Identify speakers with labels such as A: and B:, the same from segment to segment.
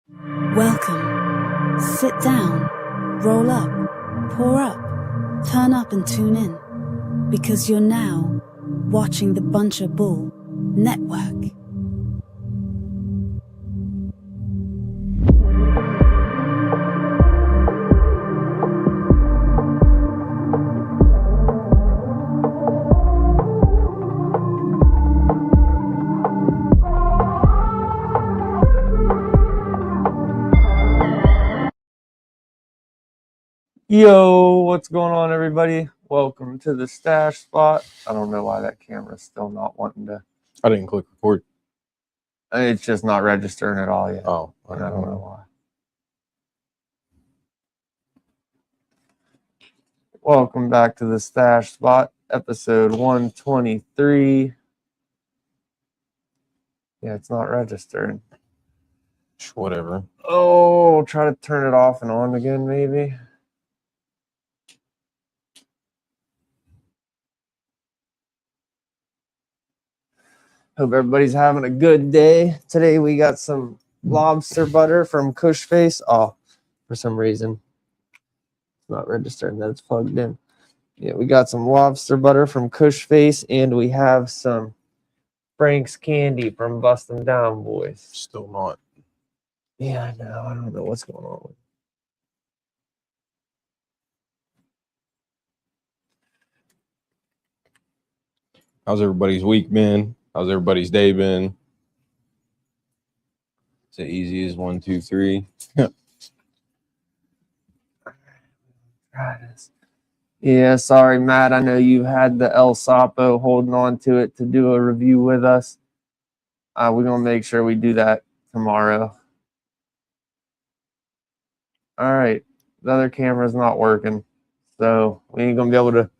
A: Welcome. Sit down, roll up, pour up, turn up and tune in. Because you're now watching the Buncher Bull Network.
B: Yo, what's going on, everybody? Welcome to the stash spot. I don't know why that camera's still not wanting to.
C: I didn't click record.
B: It's just not registering at all yet.
C: Oh,
B: I don't know why. Welcome back to the stash spot, episode 123. Yeah, it's not registering.
C: Whatever.
B: Oh, try to turn it off and on again, maybe. Hope everybody's having a good day. Today we got some lobster butter from Kushface. Oh, for some reason, it's not registering that it's plugged in. Yeah, we got some lobster butter from Kushface, and we have some Frank's candy from Bustem Down, boys.
C: Still not.
B: Yeah, I know. I don't know what's going on with it.
C: How's everybody's week been? How's everybody's day been? It's as easy as 1, 2, 3.
B: Yeah, sorry, Matt. I know you had the El Sapo holding on to it to do a review with us. We're going to make sure we do that tomorrow. All right. The other camera's not working, so we ain't going to be able to.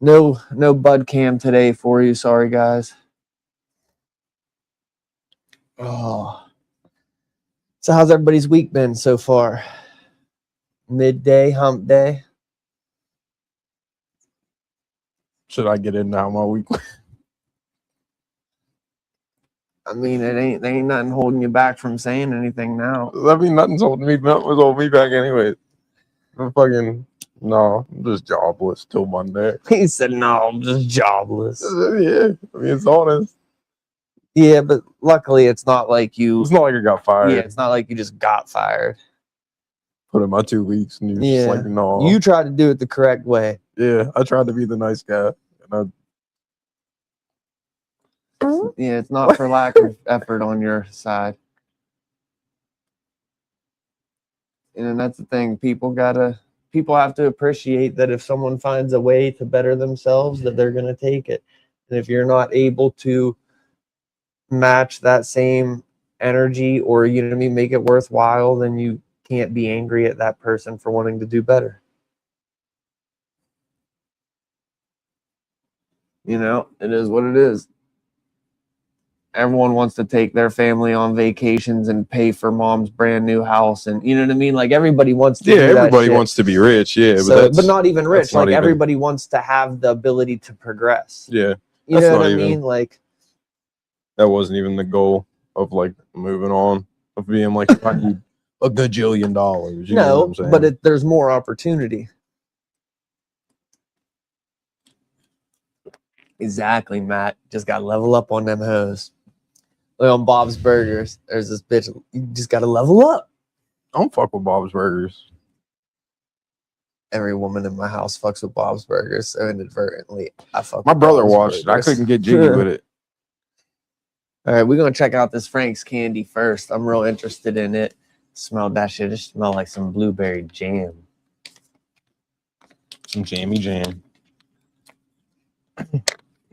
B: No bud cam today for you. Sorry, guys. Oh. So how's everybody's week been so far? Midday, hump day?
C: Should I get into how my week?
B: I mean, there ain't nothing holding you back from saying anything now.
C: I mean, nothing's holding me. Nothing was holding me back anyway. I'm just jobless till Monday.
B: He said, "No, I'm just jobless."
C: Yeah, I mean, it's honest.
B: Yeah, but luckily it's not like you.
C: It's not like I got fired.
B: Yeah, it's not like you just got fired.
C: Put in my 2 weeks, and you're just like, no.
B: You tried to do it the correct way.
C: Yeah, I tried to be the nice guy, and
B: Yeah, it's not for lack of effort on your side. And that's the thing. People have to appreciate that if someone finds a way to better themselves, that they're going to take it. And if you're not able to match that same energy, or, you know what I mean, make it worthwhile, then you can't be angry at that person for wanting to do better. You know, it is what it is. Everyone wants to take their family on vacations and pay for mom's brand new house, and you know what I mean. Like everybody wants to.
C: Yeah, everybody wants to be rich. Yeah,
B: but not even rich. Like everybody wants to have the ability to progress.
C: Yeah,
B: you know what I mean. Like
C: that wasn't even the goal of like moving on, of being like I need a gajillion dollars. You know what I'm saying?
B: But there's more opportunity. Exactly, Matt. Just got to level up on them hoes. Look on Bob's Burgers. There's this bitch. You just got to level up.
C: I don't fuck with Bob's Burgers.
B: Every woman in my house fucks with Bob's Burgers, so inadvertently, I fuck.
C: My brother watched it. I couldn't get jiggy with it.
B: All right, we're gonna check out this Frank's candy first. I'm real interested in it. Smelled that shit. It smelled like some blueberry jam.
C: Some jammy jam.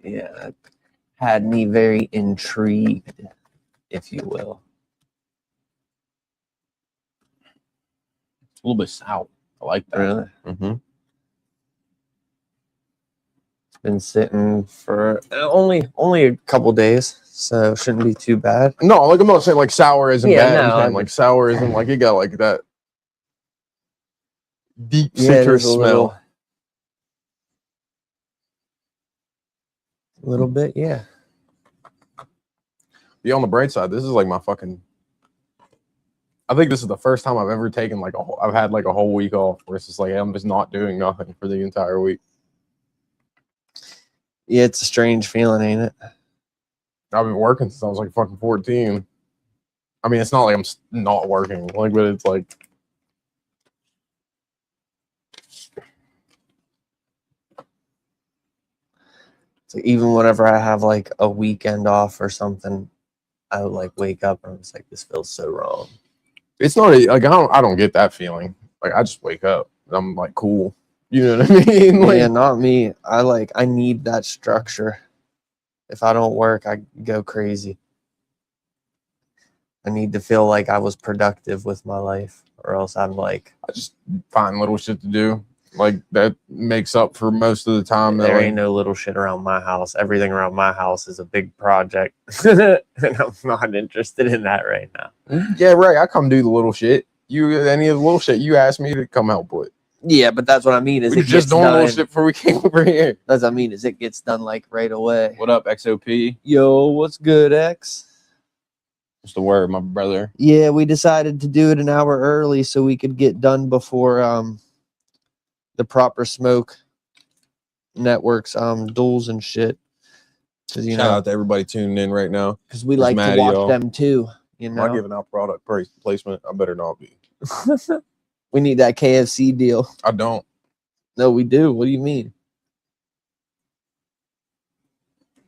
B: Yeah, that had me very intrigued, if you will.
C: A little bit sour. I like that.
B: Really?
C: Mm-hmm.
B: It's been sitting for only a couple days, so shouldn't be too bad.
C: No, like I'm not saying like sour isn't bad.
B: No,
C: I'm saying like sour isn't like it got like that deep citrus smell.
B: A little bit, yeah.
C: Be on the bright side. This is like my fucking I think this is the first time I've ever taken like I've had like a whole week off where it's just like I'm just not doing nothing for the entire week.
B: Yeah, it's a strange feeling, ain't it?
C: I've been working since I was like fucking 14. I mean, it's not like I'm not working, like, but it's like.
B: So even whenever I have like a weekend off or something, I would like wake up and I'm just like, this feels so wrong.
C: It's not like I don't get that feeling. Like I just wake up and I'm like cool. You know what I mean? Like,
B: yeah, not me. I need that structure. If I don't work, I go crazy. I need to feel like I was productive with my life, or else I'm like,
C: I just find little shit to do. Like that makes up for most of the time.
B: there
C: that,
B: ain't no little shit around my house. Everything around my house is a big project. And I'm not interested in that right now.
C: Yeah, right. I come do the little shit. Any of the little shit you ask me to come help with.
B: Yeah, but that's what I mean. Is
C: We
B: it
C: just
B: gets
C: doing
B: done?
C: little shit before we came over here.
B: That's what I mean. Is it gets done like right away?
C: What up, XOP?
B: Yo, what's good, X?
C: What's the word, my brother?
B: Yeah, we decided to do it an hour early so we could get done before the Proper Smoke Network's duels and shit. Because
C: Shout out to everybody tuning in right now.
B: because we
C: Just
B: like
C: mad
B: to
C: at
B: watch
C: y'all.
B: them too. You
C: Am I
B: know,
C: giving out product placement? I better not be.
B: we need that KFC deal.
C: I don't.
B: No, we do. What do you mean?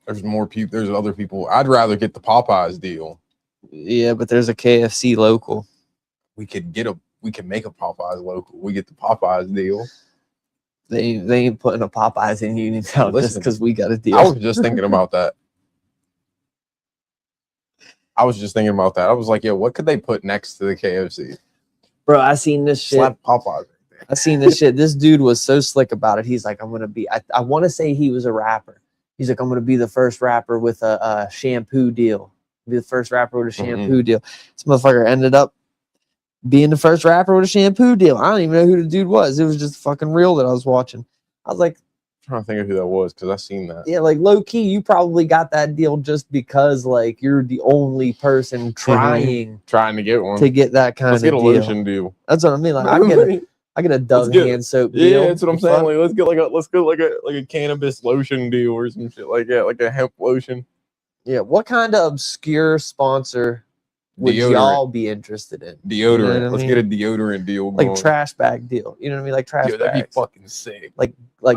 C: There's more people. There's other people. I'd rather get the Popeyes deal.
B: Yeah, but there's a KFC local.
C: We can make a Popeyes local. We get the Popeyes deal.
B: They ain't putting a Popeyes in Uniontown just
C: Listen,
B: because we got a deal.
C: I was just thinking about that. I was like, yo, what could they put next to the KFC?
B: Bro, I seen this shit.
C: Slap Popeyes.
B: I seen this shit. This dude was so slick about it. He's like, I'm gonna be. I want to say he was a rapper. He's like, I'm gonna be the first rapper with a shampoo deal. Be the first rapper with a shampoo deal. This motherfucker ended up being the first rapper with a shampoo deal. I don't even know who the dude was. It was just a fucking reel that I was watching. I was like,
C: I'm trying to think of who that was because I seen that.
B: yeah, like low key, you probably got that deal just because like you're the only person trying
C: to get one.
B: to get that kind
C: Let's
B: of
C: get a
B: deal.
C: lotion deal.
B: That's what I mean. Like I get a Dove hand soap
C: Yeah,
B: deal.
C: that's what I'm saying. Like, let's get like a cannabis lotion deal or some shit like that, like a hemp lotion.
B: Yeah, what kind of obscure sponsor would y'all be interested in?
C: Deodorant.
B: You know
C: Let's get a deodorant deal
B: like
C: going.
B: trash bag deal. You know what I mean? Like trash
C: That'd be
B: bags.
C: fucking sick.
B: Like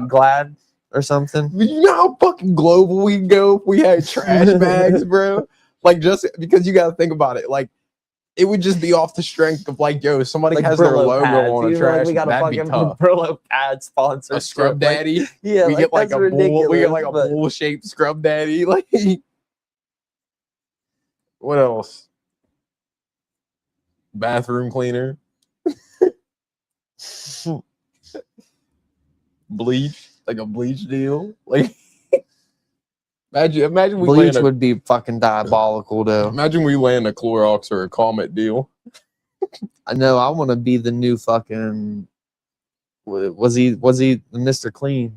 B: Glad or something.
C: You know how fucking global we'd go if we had trash bags, bro? Like, just because you got to think about it. Like, it would just be off the strength of like, yo, somebody has their
B: Brillo
C: logo
B: pads.
C: on a
B: You know,
C: trash.
B: like we got a
C: That'd be
B: fucking
C: tough.
B: Brillo pad sponsor.
C: A scrub daddy.
B: Like, yeah,
C: we
B: like,
C: get like
B: that's
C: a bull. We get like a
B: ridiculous, but-
C: bull shaped scrub daddy. Like, what else? Bathroom cleaner. Bleach, like a bleach deal. Like, imagine we
B: Bleach
C: land
B: would be fucking diabolical though.
C: imagine we land a Clorox or a Comet deal.
B: I know. I want to be the new fucking. Was he the Mr. Clean?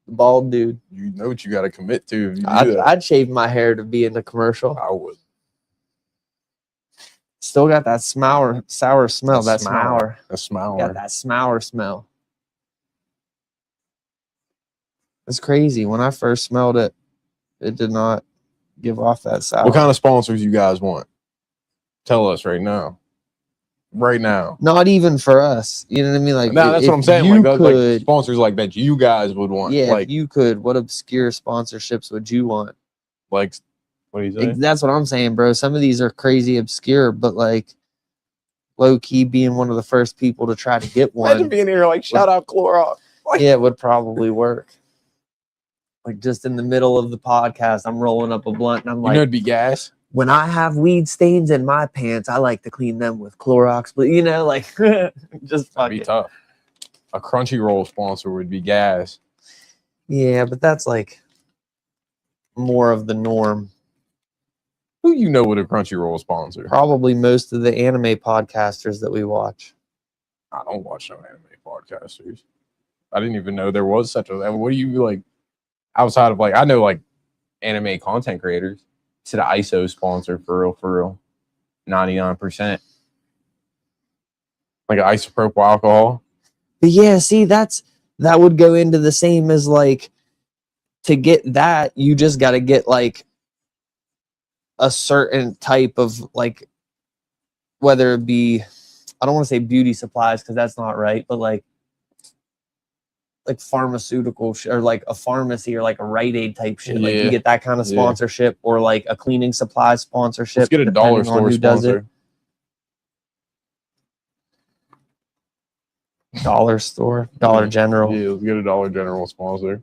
B: The bald dude.
C: You know what you got to commit to. If you do that.
B: I'd shave my hair to be in the commercial.
C: I would.
B: Still got that sour smell. That smour.
C: A smour.
B: Got that smour smell. It's crazy. When I first smelled it, it did not give off that sour.
C: What kind of sponsors you guys want? Tell us right now. Right now.
B: Not even for us. You know what I mean? Like,
C: No, that's what I'm saying.
B: You
C: Like,
B: could,
C: like sponsors like that you guys would want.
B: yeah,
C: Like,
B: if you could. What obscure sponsorships would you want?
C: like, what do you say?
B: That's what I'm saying, bro. Some of these are crazy obscure, but like low key being one of the first people to try to get one.
C: Imagine being here like, shout out Clorox. Like,
B: Yeah, it would probably work. Like just in the middle of the podcast, I'm rolling up a blunt and I'm like,
C: it'd be gas.
B: when I have weed stains in my pants, I like to clean them with Clorox. But you know, like just
C: That'd be
B: fucking
C: tough. A Crunchyroll sponsor would be gas.
B: yeah, but that's like more of the norm.
C: Who you know with a Crunchyroll sponsor?
B: Probably most of the anime podcasters that we watch.
C: I don't watch no anime podcasters. I didn't even know there was such a. What do you like outside of like? I know like anime content creators. To the ISO sponsor for real, 99%. like isopropyl alcohol.
B: But yeah, see, that would go into the same as like, to get that, you just got to get like a certain type of like, whether it be, I don't want to say beauty supplies because that's not right, but like pharmaceutical or like a pharmacy or like a Rite Aid type shit. Like you get that kind of sponsorship or like a cleaning supply sponsorship.
C: Let's get a dollar store sponsor.
B: Dollar store, Dollar General.
C: Yeah, let's get a Dollar General sponsor.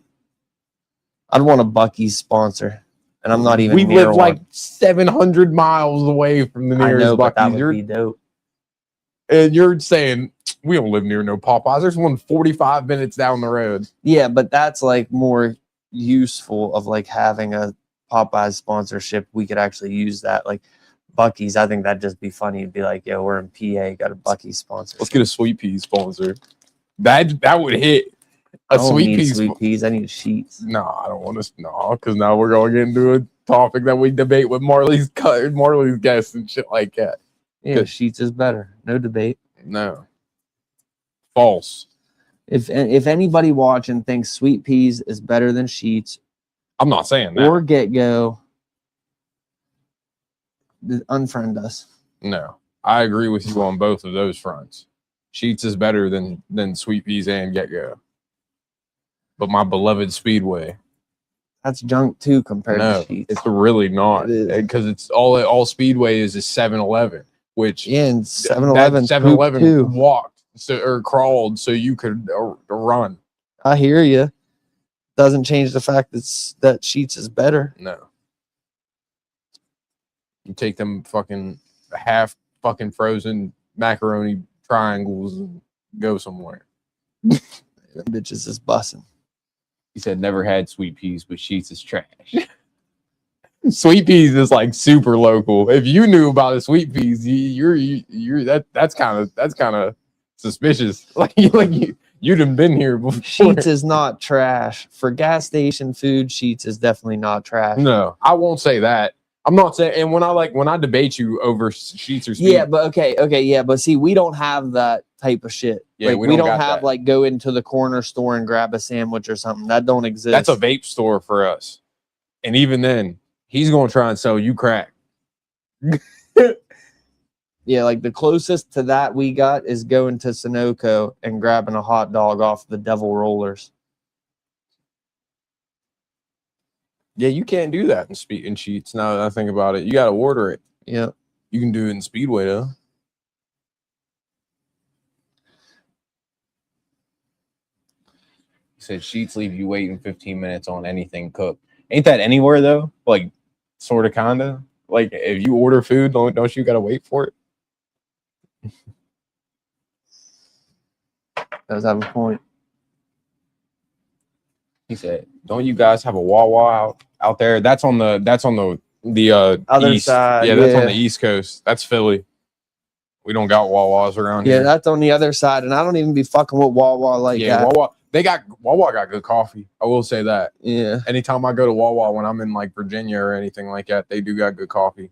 B: I'd want a Buc-ee's sponsor, and I'm not even.
C: We
B: near
C: live like 700 miles away from the nearest
B: Buc-ee's. But that would
C: be
B: dope.
C: And you're saying we don't live near no Popeyes. There's one 45 minutes down the road.
B: Yeah, but that's like more useful of like having a Popeyes sponsorship. We could actually use that. Like Buc-ee's, I think that'd just be funny. It'd be like, yo, we're in PA, got a Buc-ee's sponsor.
C: Let's get a Sweet Pea sponsor. That would hit.
B: I don't need Sweet Peas. I need Sheets.
C: No, I don't want to. No, because now we're going to get into a topic that we debate with Marley's guests and shit like that.
B: Yeah, Sheets is better. No debate.
C: No. False.
B: If anybody watching thinks Sweet Peas is better than Sheets,
C: I'm not saying that.
B: Or Get Go, unfriend us.
C: No, I agree with you on both of those fronts. Sheets is better than Sweet Peas and Get Go. But my beloved Speedway.
B: That's junk too compared to Sheets.
C: It's really not. Because it's all Speedway is 7-Eleven. Which
B: and 7-Eleven
C: walked or crawled so you could run.
B: I hear you. Doesn't change the fact that Sheets is better.
C: No. You take them fucking half fucking frozen macaroni triangles and go somewhere.
B: Them bitches is busting.
C: He said never had Sweet Peas, but Sheets is trash. Sweet Peas is like super local. If you knew about a Sweet Peas, that's kind of suspicious. Like you'd have been here before.
B: Sheets is not trash. For gas station food, Sheets is definitely not trash.
C: No, I won't say that. I'm not saying. And when I debate you over Sheets or Speed,
B: yeah, but okay, yeah, but see, we don't have that type of shit.
C: Yeah,
B: like, we don't have that. Like go into the corner store and grab a sandwich or something. That don't exist.
C: That's a vape store for us, and even then. He's going to try and sell you crack.
B: Yeah, like the closest to that we got is going to Sunoco and grabbing a hot dog off the Devil Rollers.
C: Yeah, you can't do that in Sheets. Now that I think about it, you got to order it.
B: Yeah.
C: You can do it in Speedway, though. He said Sheets leave you waiting 15 minutes on anything cooked. Ain't that anywhere, though? Like, sort of, kind of. Like, if you order food, don't you got to wait for it?
B: Does have a point.
C: He said, "Don't you guys have a Wawa out there? That's on the
B: other
C: east
B: side.
C: Yeah, that's on the East Coast. That's Philly. We don't got Wawas around here.
B: Yeah, that's on the other side, and I don't even be fucking with Wawa like that.
C: Wawa got good coffee. I will say that.
B: Yeah.
C: Anytime I go to Wawa when I'm in like Virginia or anything like that, they do got good coffee.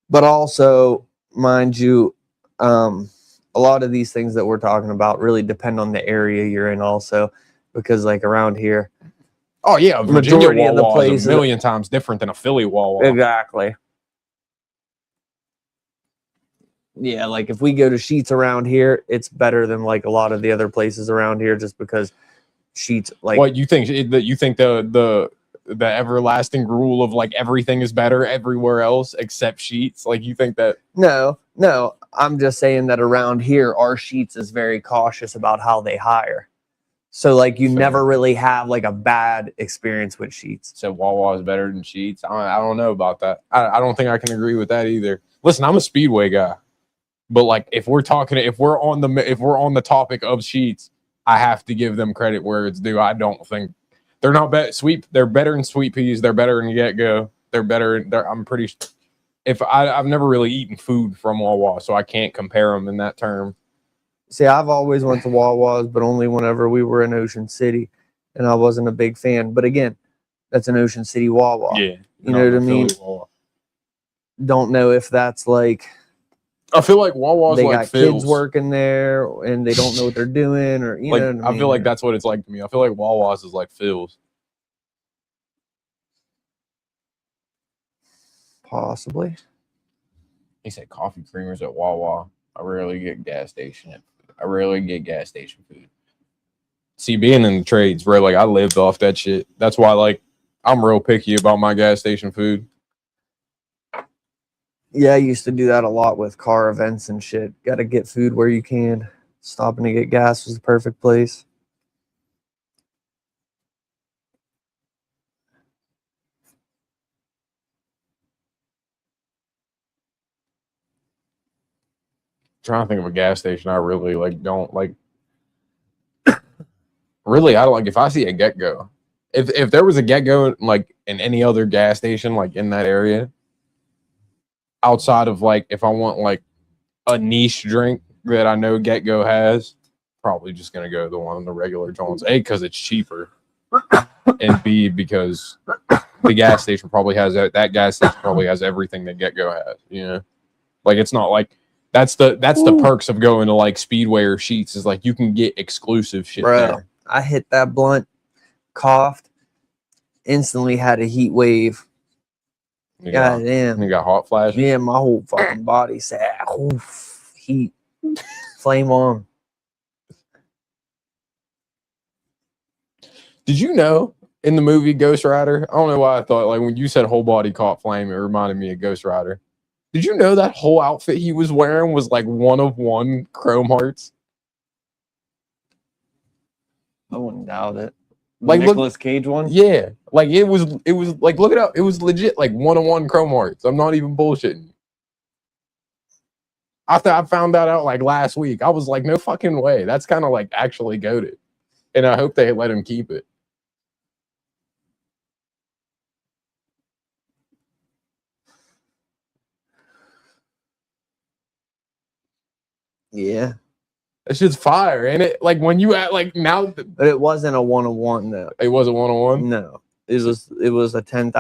B: But also, mind you, a lot of these things that we're talking about really depend on the area you're in also, because like around here.
C: Oh yeah,
B: majority of the places
C: is a million times different than a Philly Wawa.
B: Exactly. Yeah, like if we go to Sheets around here, it's better than like a lot of the other places around here, just because Sheets like.
C: What you think? You think the everlasting rule of like everything is better everywhere else except Sheets? Like you think that?
B: No. I'm just saying that around here, our Sheets is very cautious about how they hire. So like you never really have like a bad experience with Sheets.
C: So Wawa is better than Sheets. I don't know about that. I don't think I can agree with that either. Listen, I'm a Speedway guy. But like if we're on the topic of Sheets, I have to give them credit where it's due. I don't think they're not bad. They're better than Sweet Peas. They're better than Get Go. They're better. I'm pretty. I've never really eaten food from Wawa, so I can't compare them in that term.
B: See, I've always went to Wawa's, but only whenever we were in Ocean City, and I wasn't a big fan. But again, that's an Ocean City Wawa.
C: Yeah,
B: you know what I mean. Don't know if that's like
C: I feel like Wawa's
B: they
C: like
B: got
C: Phil's.
B: kids working there and they don't know what they're doing, or you
C: Like,
B: know what I mean?
C: feel like that's what it's like to me. I feel like Wawa's is like Phil's.
B: Possibly.
C: He said coffee creamers at Wawa. I rarely get gas station food. See, being in the trades, bro, like I lived off that shit. That's why, like, I'm real picky about my gas station food.
B: Yeah, I used to do that a lot with car events and shit. Got to get food where you can. Stopping to get gas was the perfect place.
C: Trying to think of a gas station I really like don't like. Really, I don't like if I see a Get Go. If there was a Get Go like in any other gas station like in that area, outside of like if I want like a niche drink that I know Get Go has, probably just gonna go to the one in the regular Jones. A, because it's cheaper, and B, because the gas station probably has that gas station probably has everything that Get Go has. You know, like it's not like that's the perks of going to like Speedway or Sheetz is like you can get exclusive shit
B: Bro,
C: there.
B: I hit that blunt, coughed, instantly had a heat wave.
C: You
B: God damn.
C: got hot flashes.
B: Yeah, my whole fucking body said, oof, heat, flame on.
C: Did you know in the movie Ghost Rider? I don't know why I thought like when you said whole body caught flame, it reminded me of Ghost Rider. Did you know that whole outfit he was wearing was like one of one chrome hearts?
B: I wouldn't doubt it.
C: Like
B: Nicolas Cage one?
C: Yeah, like it was like look it up. It was legit like one of one chrome hearts. I'm not even bullshitting. I found that out like last week. I was like, no fucking way. That's kind of like actually goated, and I hope they let him keep it.
B: Yeah.
C: That shit's fire, ain't it? Like when you at like now,
B: But it wasn't a one-on-one though.
C: it wasn't one on one.
B: No. It was a $10,000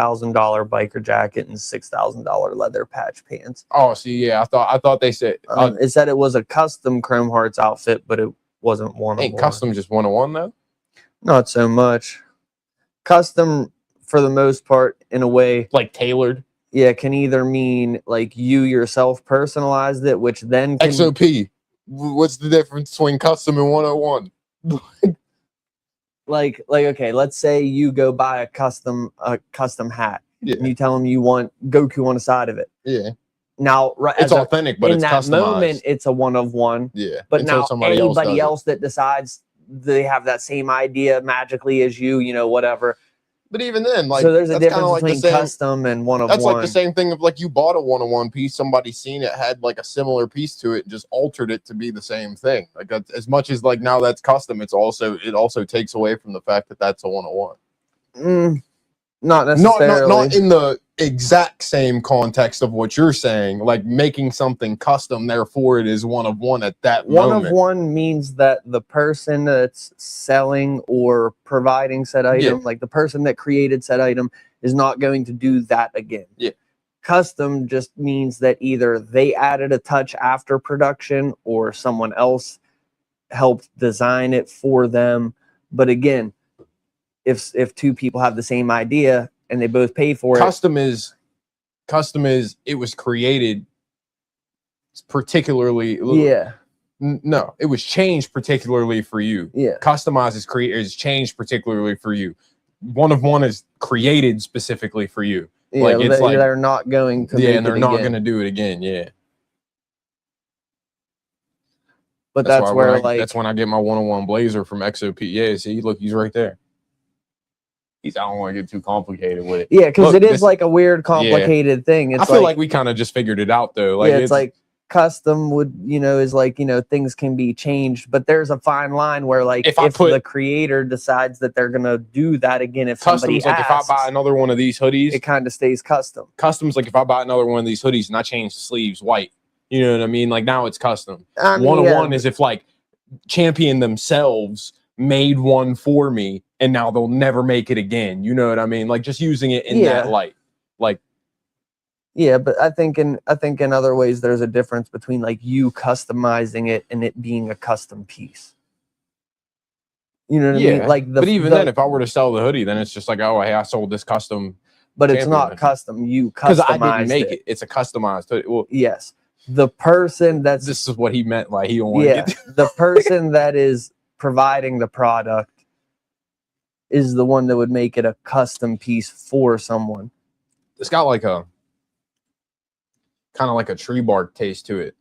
B: biker jacket and $6,000 leather patch pants.
C: Oh, see, yeah, I thought they said
B: It said it was a custom Chrome Hearts outfit, but it wasn't one-on-one.
C: ain't custom just one on one though.
B: Not so much. Custom, for the most part, in a way,
C: Like tailored.
B: yeah, can either mean like you yourself personalized it, which then can,
C: XOP. What's the difference between custom and 101?
B: like okay, let's say you go buy a custom hat.
C: Yeah.
B: And you tell them you want Goku on the side of it.
C: Yeah.
B: Now,
C: It's authentic, but
B: in
C: it's
B: that
C: customized.
B: moment, it's a one of one.
C: Yeah.
B: But
C: Until
B: now
C: somebody
B: anybody
C: does
B: else that decides they have that same idea magically as you, whatever.
C: But even then, like,
B: So there's a
C: that's
B: difference
C: kinda like
B: between
C: the same,
B: custom and one of
C: that's
B: one.
C: like the same thing of like you bought a one-on-one piece, somebody seen it, had like a similar piece to it, and just altered it to be the same thing. Like that's, as much as like now that's custom, it also takes away from the fact that that's a one-on-one.
B: Not necessarily.
C: Not in the exact same context of what you're saying. Like making something custom, therefore it is one of one at that moment.
B: One of one means that the person that's selling or providing said item, like the person that created said item, is not going to do that again.
C: Yeah.
B: Custom just means that either they added a touch after production or someone else helped design it for them. But again, if two people have the same idea and they both pay for
C: custom is it was created particularly.
B: Yeah.
C: No, it was changed particularly for you.
B: Yeah.
C: Customized is changed particularly for you. One of one is created specifically for you.
B: Yeah,
C: like it's like
B: they're not going to.
C: Yeah,
B: make
C: and they're
B: it
C: not
B: again.
C: going to do it again. Yeah.
B: But that's where
C: that's when I get my one-on-one blazer from XOP. Yeah, see, look, he's right there. I don't want to get too complicated with it.
B: Yeah, because it is like a weird, complicated thing. It's
C: I feel like we kind of just figured it out though. Like
B: it's like custom would, is like, things can be changed, but there's a fine line where like if the creator decides that they're gonna do that again, if somebody
C: customs, like if I buy another one of these hoodies,
B: it kind of stays custom.
C: Customs, like if I buy another one of these hoodies and I change the sleeves white, you know what I mean? Like now it's custom. One-on-one is if like Champion themselves made one for me and now they'll never make it again. You know what I mean? Like just using it in that light. Like
B: Yeah, but I think in other ways there's a difference between like you customizing it and it being a custom piece. You know what I mean? Like
C: but even then, if I were to sell the hoodie, then it's just like, oh, hey, I sold this custom.
B: But it's
C: champion
B: not
C: hoodie.
B: custom. You
C: Because
B: customized
C: I didn't make it. It's a customized hoodie. Well,
B: yes. The person that's
C: this is what he meant. Like he don't want to get
B: the person that is providing the product is the one that would make it a custom piece for someone.
C: It's got like a kind of like a tree bark taste to it.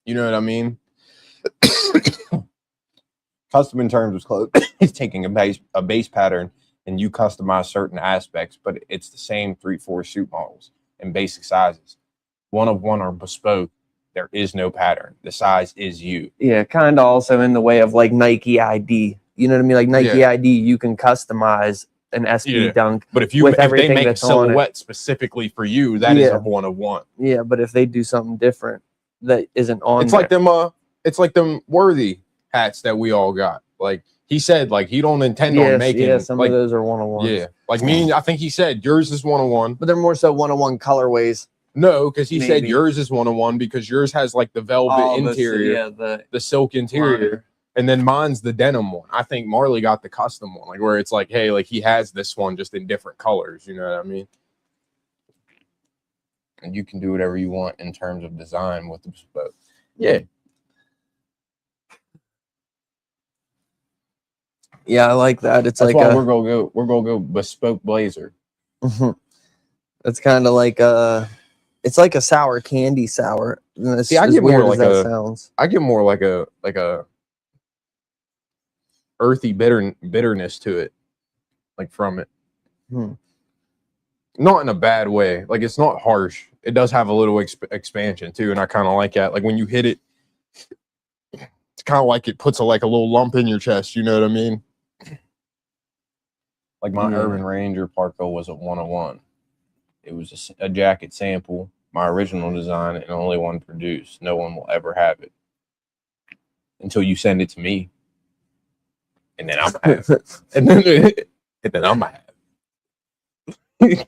C: You know what I mean? Custom in terms of clothes is taking a base pattern and you customize certain aspects, but it's the same 3/4 suit models and basic sizes. One of one are bespoke. There is no pattern. The size is you.
B: Yeah, kind of also in the way of like Nike ID. You know what I mean? Like Nike ID, you can customize an SB Dunk.
C: But if they make a silhouette specifically for you, that is a one of one.
B: Yeah, but if they do something different that isn't on,
C: it's like them. It's like them Worthy hats that we all got. Like he said, like he don't intend on making.
B: Yeah, some of those are 101.
C: Yeah, like me. I think he said yours is 101,
B: but they're more so 101 colorways.
C: No, because he said yours is 101 because yours has like the velvet interior, the silk interior, and then mine's the denim one. I think Marley got the custom one, like where it's like, hey, like he has this one just in different colors. You know what I mean? And you can do whatever you want in terms of design with the bespoke. Yeah.
B: Yeah, I like that. It's
C: That's
B: like
C: why we're gonna go bespoke blazer.
B: It's kind of like it's like a sour candy sour.
C: See, I get more like I get more like a earthy bitterness to it, like from it. Not in a bad way. Like it's not harsh. It does have a little expansion too, and I kind of like that. Like when you hit it, it's kind of like it puts like a little lump in your chest. You know what I mean? Like my Urban Ranger parka was a 101. It was a jacket sample, my original design, and only one produced. No one will ever have it until you send it to me, and then I'm gonna have it. and then I'm gonna have it.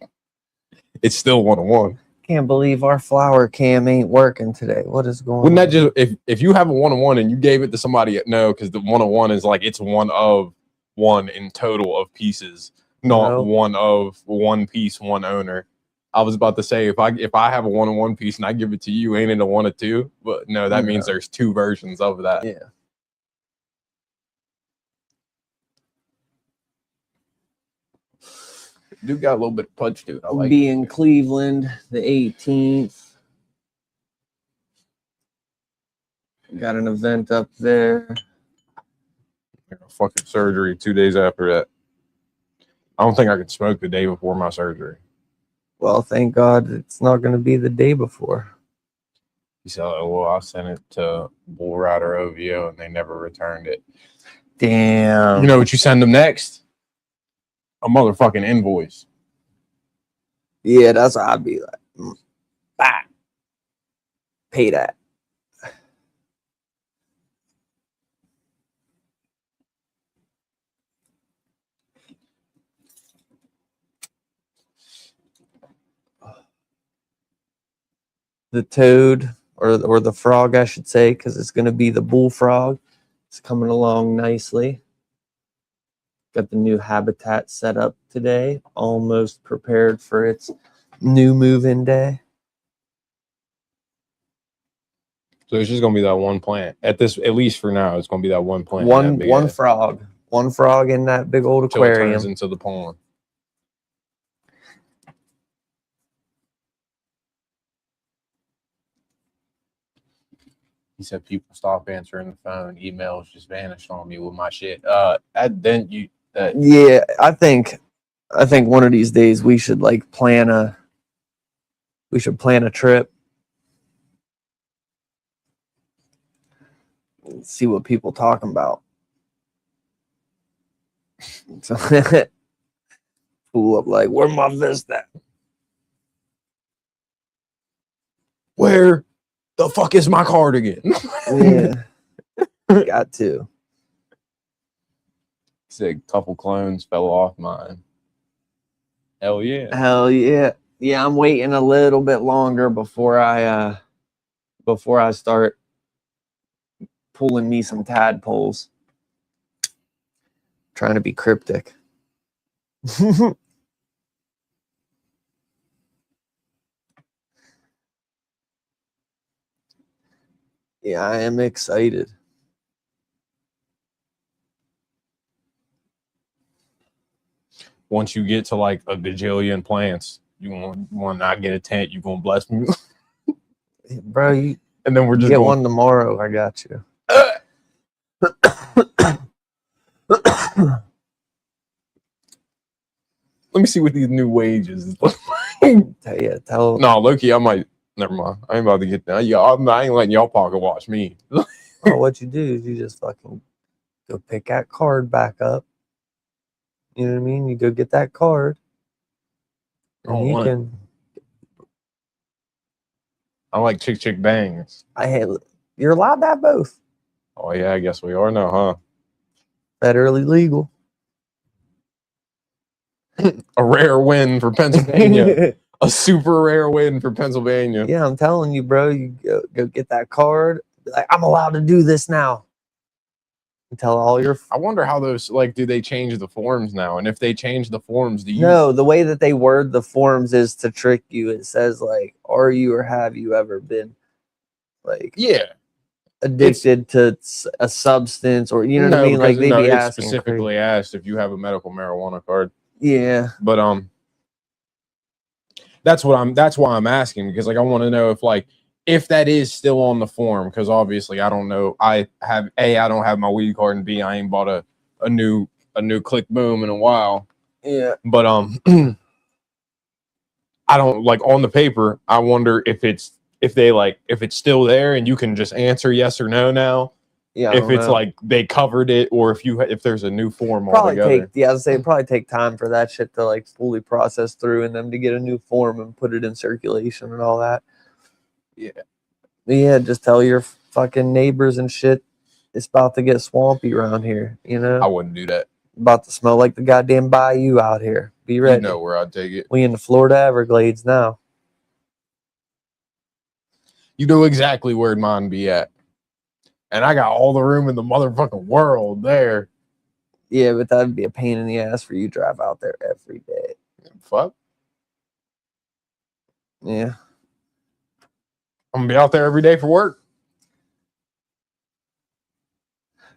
C: It's still 101.
B: Can't believe our flower cam ain't working today. What is going on?
C: Wouldn't that just if you have a 101 and you gave it to somebody? No, because the 101 is like it's one of one in total of pieces, not one of one piece, one owner. I was about to say if I have a 101 piece and I give it to you, ain't it a 1 or 2? But no, that means there's 2 versions of that.
B: Yeah.
C: Dude got a little bit of punch to it.
B: I'll be in Cleveland the 18th. Got an event up there.
C: Fucking surgery 2 days after that. I don't think I could smoke the day before my surgery.
B: Well, thank God it's not going to be the day before.
C: He said, oh, well, I sent it to Bull Rider OVO and they never returned it.
B: Damn.
C: You know what you send them next? A motherfucking invoice.
B: Yeah, that's what I'd be like. Bah. Pay that. The toad, or the frog, I should say, because it's going to be the bullfrog. It's coming along nicely. Got the new habitat set up today. Almost prepared for its new move-in day.
C: So it's just going to be that one plant. At least for now, it's going to be that one plant.
B: One frog. One frog in that big old aquarium.
C: It turns into the pond. He said people stop answering the phone. Emails just vanished on me with my shit. Yeah,
B: I think one of these days we should like plan a trip. See what people talking about. So pull up like, where my vest at?
C: Where the fuck is my cardigan?
B: Yeah. Got to.
C: Said a couple clones fell off mine. Hell yeah.
B: Hell yeah. Yeah, I'm waiting a little bit longer before I start pulling me some tadpoles. Trying to be cryptic. Yeah, I am excited.
C: Once you get to like a gajillion plants, you want to not get a tent, you gonna bless me.
B: Bro, you
C: And then we're just
B: get
C: going,
B: one tomorrow. I got you.
C: let me see what these new wages.
B: Yeah, tell
C: No, Loki, I might. Never mind. I ain't about to get that. I ain't letting y'all pocket watch me.
B: oh, what you do is you just fucking go pick that card back up. You know what I mean? You go get that card.
C: I don't
B: And you
C: want it.
B: can.
C: I like chick bangs.
B: You're allowed to have both.
C: Oh yeah, I guess we are now, huh?
B: Federally legal.
C: A rare win for Pennsylvania. A super rare win for Pennsylvania.
B: Yeah, I'm telling you, bro. You go get that card. Be like, I'm allowed to do this now. And tell all your.
C: I wonder how those, like, do they change the forms now? And if they change the forms, do you?
B: No, the way that they word the forms is to trick you. It says like, "Are you or have you ever been like
C: Yeah.
B: addicted to a substance or you know what I mean?" Like they be
C: it's
B: asking
C: specifically asked if you have a medical marijuana card.
B: Yeah,
C: But that's why I'm asking, because like I want to know if that is still on the form, because obviously I don't know. I don't have my weed card, and B, I ain't bought a new Click Boom in a while.
B: yeah.
C: But I don't like on the paper. I wonder if it's still there and you can just answer yes or no now.
B: Yeah,
C: If it's like they covered it, or if there's a new form altogether.
B: I'd say it'd probably take time for that shit to like fully process through and them to get a new form and put it in circulation and all that. Yeah, just tell your fucking neighbors and shit it's about to get swampy around here, you know?
C: I wouldn't do that.
B: About to smell like the goddamn bayou out here. Be ready.
C: You know where I'd take it.
B: We in the Florida Everglades now.
C: You know exactly where mine be at. And I got all the room in the motherfucking world there.
B: Yeah, but that'd be a pain in the ass for you to drive out there every day.
C: Fuck.
B: Yeah.
C: I'm gonna be out there every day for work.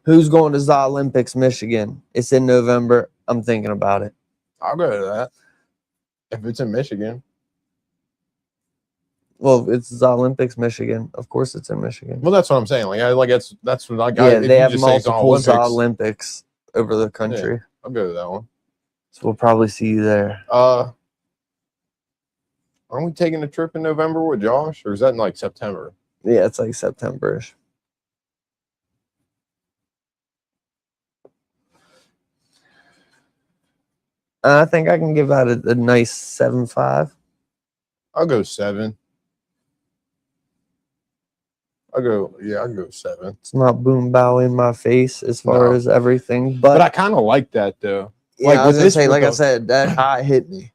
B: Who's going to the Olympics, Michigan? It's in November. I'm thinking about it.
C: I'll go to that. If it's in Michigan.
B: Well, it's the Olympics, Michigan. Of course, it's in Michigan.
C: Well, that's what I'm saying. That's what I got.
B: Yeah, they have multiple Olympics over the country.
C: Yeah, I'll go to that one.
B: So we'll probably see you there.
C: Aren't we taking a trip in November with Josh, or is that in like September?
B: Yeah, it's like September-ish. I think I can give out a nice 7.5.
C: I'll go 7. I'll go 7.
B: It's not boom bow in my face as far as everything, but
C: I kind of like that though.
B: Yeah, I was gonna say, like I said, that high hit me.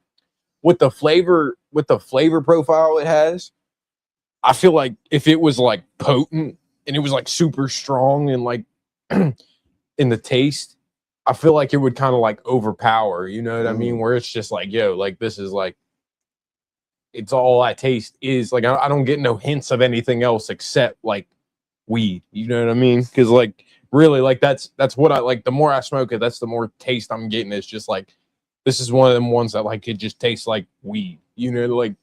C: With the flavor profile it has, I feel like if it was like potent and it was like super strong and like in the taste, I feel like it would kind of like overpower, you know what I mean? Where it's just like, yo, like this is like, it's all I taste is like, I don't get no hints of anything else except like weed, you know what I mean? Because like really, like that's what I like. The more I smoke it, that's the more taste I'm getting. It's just like, this is one of them ones that like it just tastes like weed, you know, like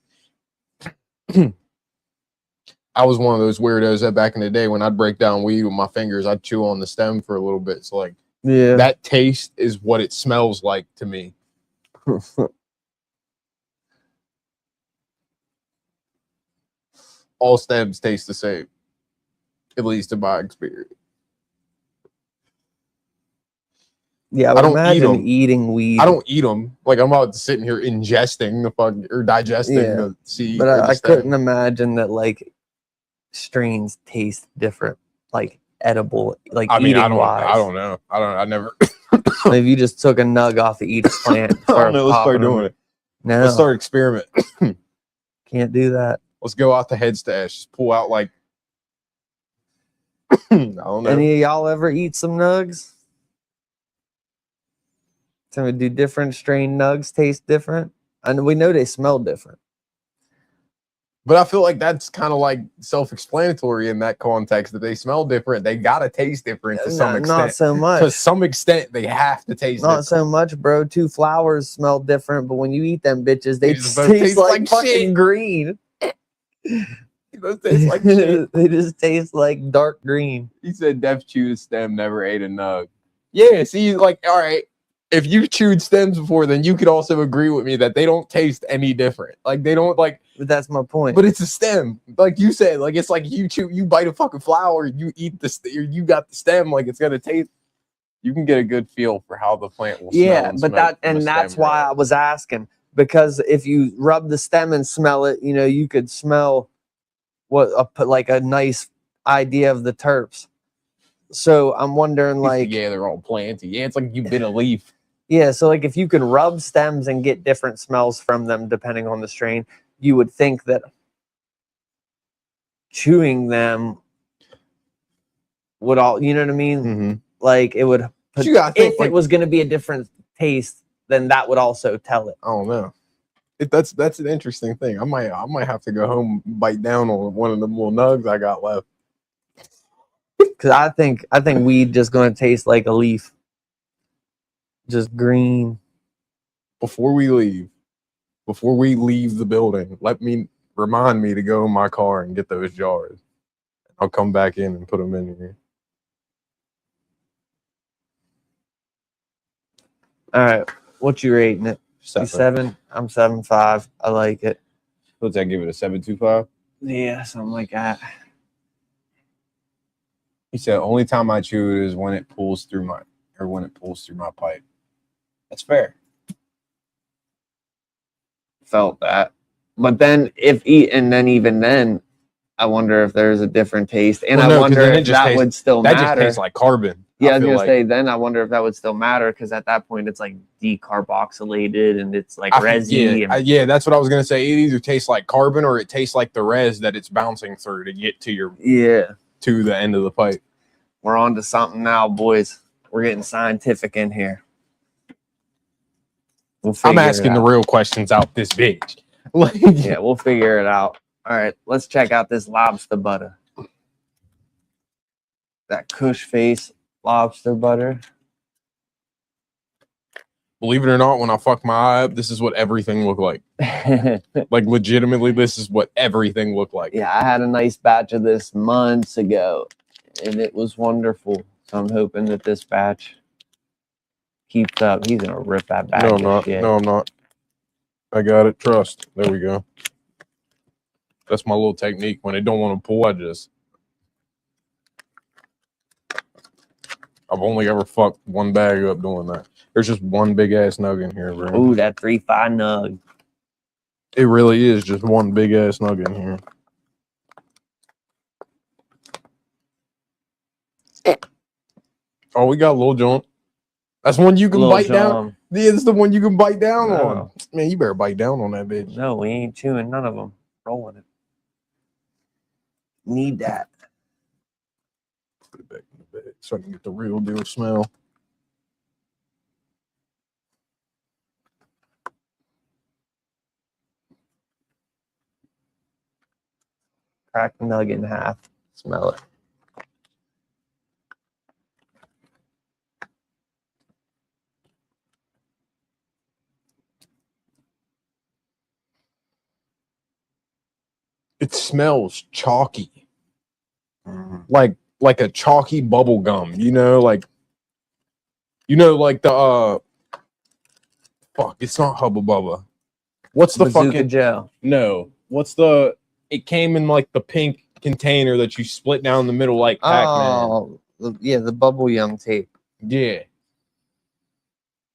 C: I was one of those weirdos that back in the day when I'd break down weed with my fingers, I'd chew on the stem for a little bit. So like, yeah, that taste is what it smells like to me. All stems taste the same, at least in my experience.
B: Yeah, I don't imagine eating weed.
C: I don't eat them. Like I'm out sitting here ingesting the fuck or digesting the seed.
B: But I couldn't imagine that like strains taste different, like edible, like I mean,
C: I don't know. I never.
B: If you just took a nug off of each plant,
C: I don't know. Let's start doing it.
B: No,
C: Let's start experiment.
B: can't do that.
C: Let's go out the head stash. Just pull out like I don't know.
B: Any of y'all ever eat some nugs? Can we do different strain nugs taste different? And we know they smell different.
C: But I feel like that's kind of like self-explanatory in that context that they smell different. They gotta taste different to some extent.
B: Not so much.
C: To some extent, they have to taste
B: Not
C: different.
B: so much, bro. 2 flowers smell different, but when you eat them bitches, they
C: They
B: just
C: just
B: taste like
C: like
B: fucking
C: shit.
B: green.
C: Those taste like shit.
B: They just taste like dark green.
C: He said Def chewed a stem, never ate a nug. Yeah, see, like, all right. If you've chewed stems before, then you could also agree with me that they don't taste any different. Like they don't like,
B: But that's my point.
C: but it's a stem. Like you said, like it's like you bite a fucking flower, you eat you got the stem, like it's gonna taste. You can get a good feel for how the plant will smell.
B: Yeah,
C: and
B: but
C: smell from a
B: that's
C: stem
B: why I
C: growing.
B: was asking, because if you rub the stem and smell it, you know, you could smell like a nice idea of the terps. So I'm wondering, like,
C: yeah, they're all planty. Yeah, it's like you bit a leaf.
B: yeah, so like if you could rub stems and get different smells from them depending on the strain, you would think that chewing them would all, you know what I mean?
C: Mm-hmm.
B: Like it would,
C: But you gotta think,
B: if
C: like,
B: it was going to be a different taste, then that would also tell it.
C: I don't know. That's an interesting thing. I might have to go home and bite down on one of them little nugs I got left.
B: Because I think weed just going to taste like a leaf, just green.
C: Before we leave the building, remind me to go in my car and get those jars. I'll come back in and put them in here.
B: All right, what you rating it? 7. I'm 7.5. I like it.
C: What's that? Give it a 7.25.
B: Yeah, something like that.
C: He said only time I chew it is when it pulls through my pipe. That's fair.
B: Felt that, but then even then, I wonder if there's a different taste, and
C: Well, no,
B: I wonder
C: then
B: if that would still
C: That
B: matter.
C: just tastes like carbon.
B: Yeah, I was gonna say. Then I wonder if that would still matter, because at that point it's like decarboxylated and it's like resy.
C: Yeah, that's what I was gonna say. It either tastes like carbon or it tastes like the res that it's bouncing through to get to to the end of the pipe.
B: We're on to something now, boys. We're getting scientific in here.
C: I'm asking the real questions out this bitch.
B: Yeah, we'll figure it out. All right, let's check out this lobster butter. That Kushface lobster butter.
C: Believe it or not, when I fuck my eye up, this is what everything looked like. Like legitimately, this is what everything looked like.
B: Yeah, I had a nice batch of this months ago, and it was wonderful. So I'm hoping that this batch keeps up. He's gonna rip that bag.
C: No, I'm not.
B: Shit.
C: No, I'm not. I got it. Trust. There we go. That's my little technique. When I don't want to pull, I've only ever fucked one bag up doing that. There's just one big ass nug in here, bro.
B: Ooh, that 3-5 nug.
C: It really is just one big ass nug in here. Oh, we got Lil Jon. That's one you can
B: Lil
C: bite down.
B: Jon.
C: Yeah, it's the one you can bite down
B: No.
C: on. Man, you better bite down on that bitch.
B: No, we ain't chewing none of them. Rolling it. Need that.
C: Put it back in the bag so I can get the real deal smell.
B: Crack the nug in half. Smell it.
C: It smells chalky. Like a chalky bubble gum, like the fuck, it's not Hubba Bubba. What's the
B: Bazooka
C: fucking
B: Joe.
C: No. It came in like the pink container that you split down the middle like Pac-Man.
B: Oh, yeah, the bubble yum tape.
C: Yeah.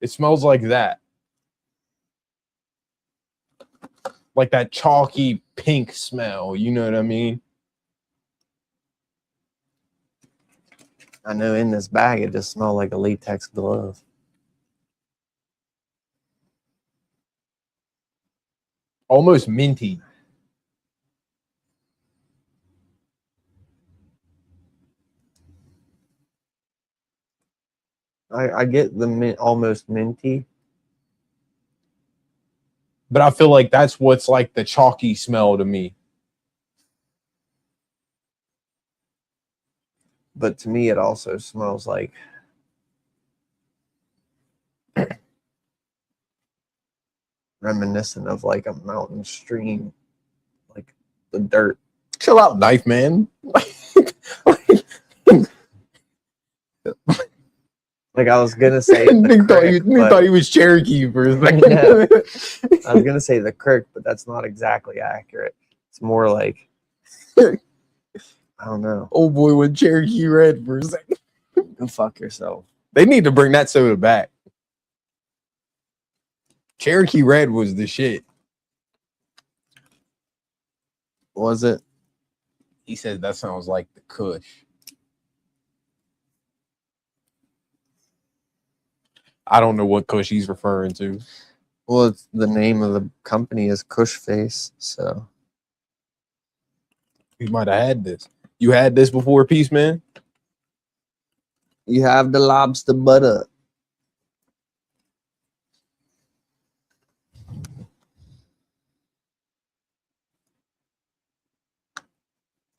C: It smells like that. Like that chalky pink smell, you know what I mean?
B: I know in this bag it just smelled like a latex glove.
C: almost minty.
B: I get the almost minty.
C: But I feel like that's what's like the chalky smell to me.
B: But to me, it also smells like reminiscent of like a mountain stream, like the dirt.
C: Chill out, knife man.
B: Like I was gonna say,
C: Nick thought he was Cherokee for a second.
B: Yeah. I was gonna say the Kirk, but that's not exactly accurate. It's more like I don't know.
C: Oh boy, with Cherokee Red for a second.
B: Go fuck yourself.
C: They need to bring that soda back. Cherokee Red was the shit.
B: Was it?
C: He said that sounds like the Kush. I don't know what Kush he's referring to.
B: Well, it's the name of the company is Kushface, so
C: He might have had this. You had this before, Peace Man?
B: you have the lobster butter.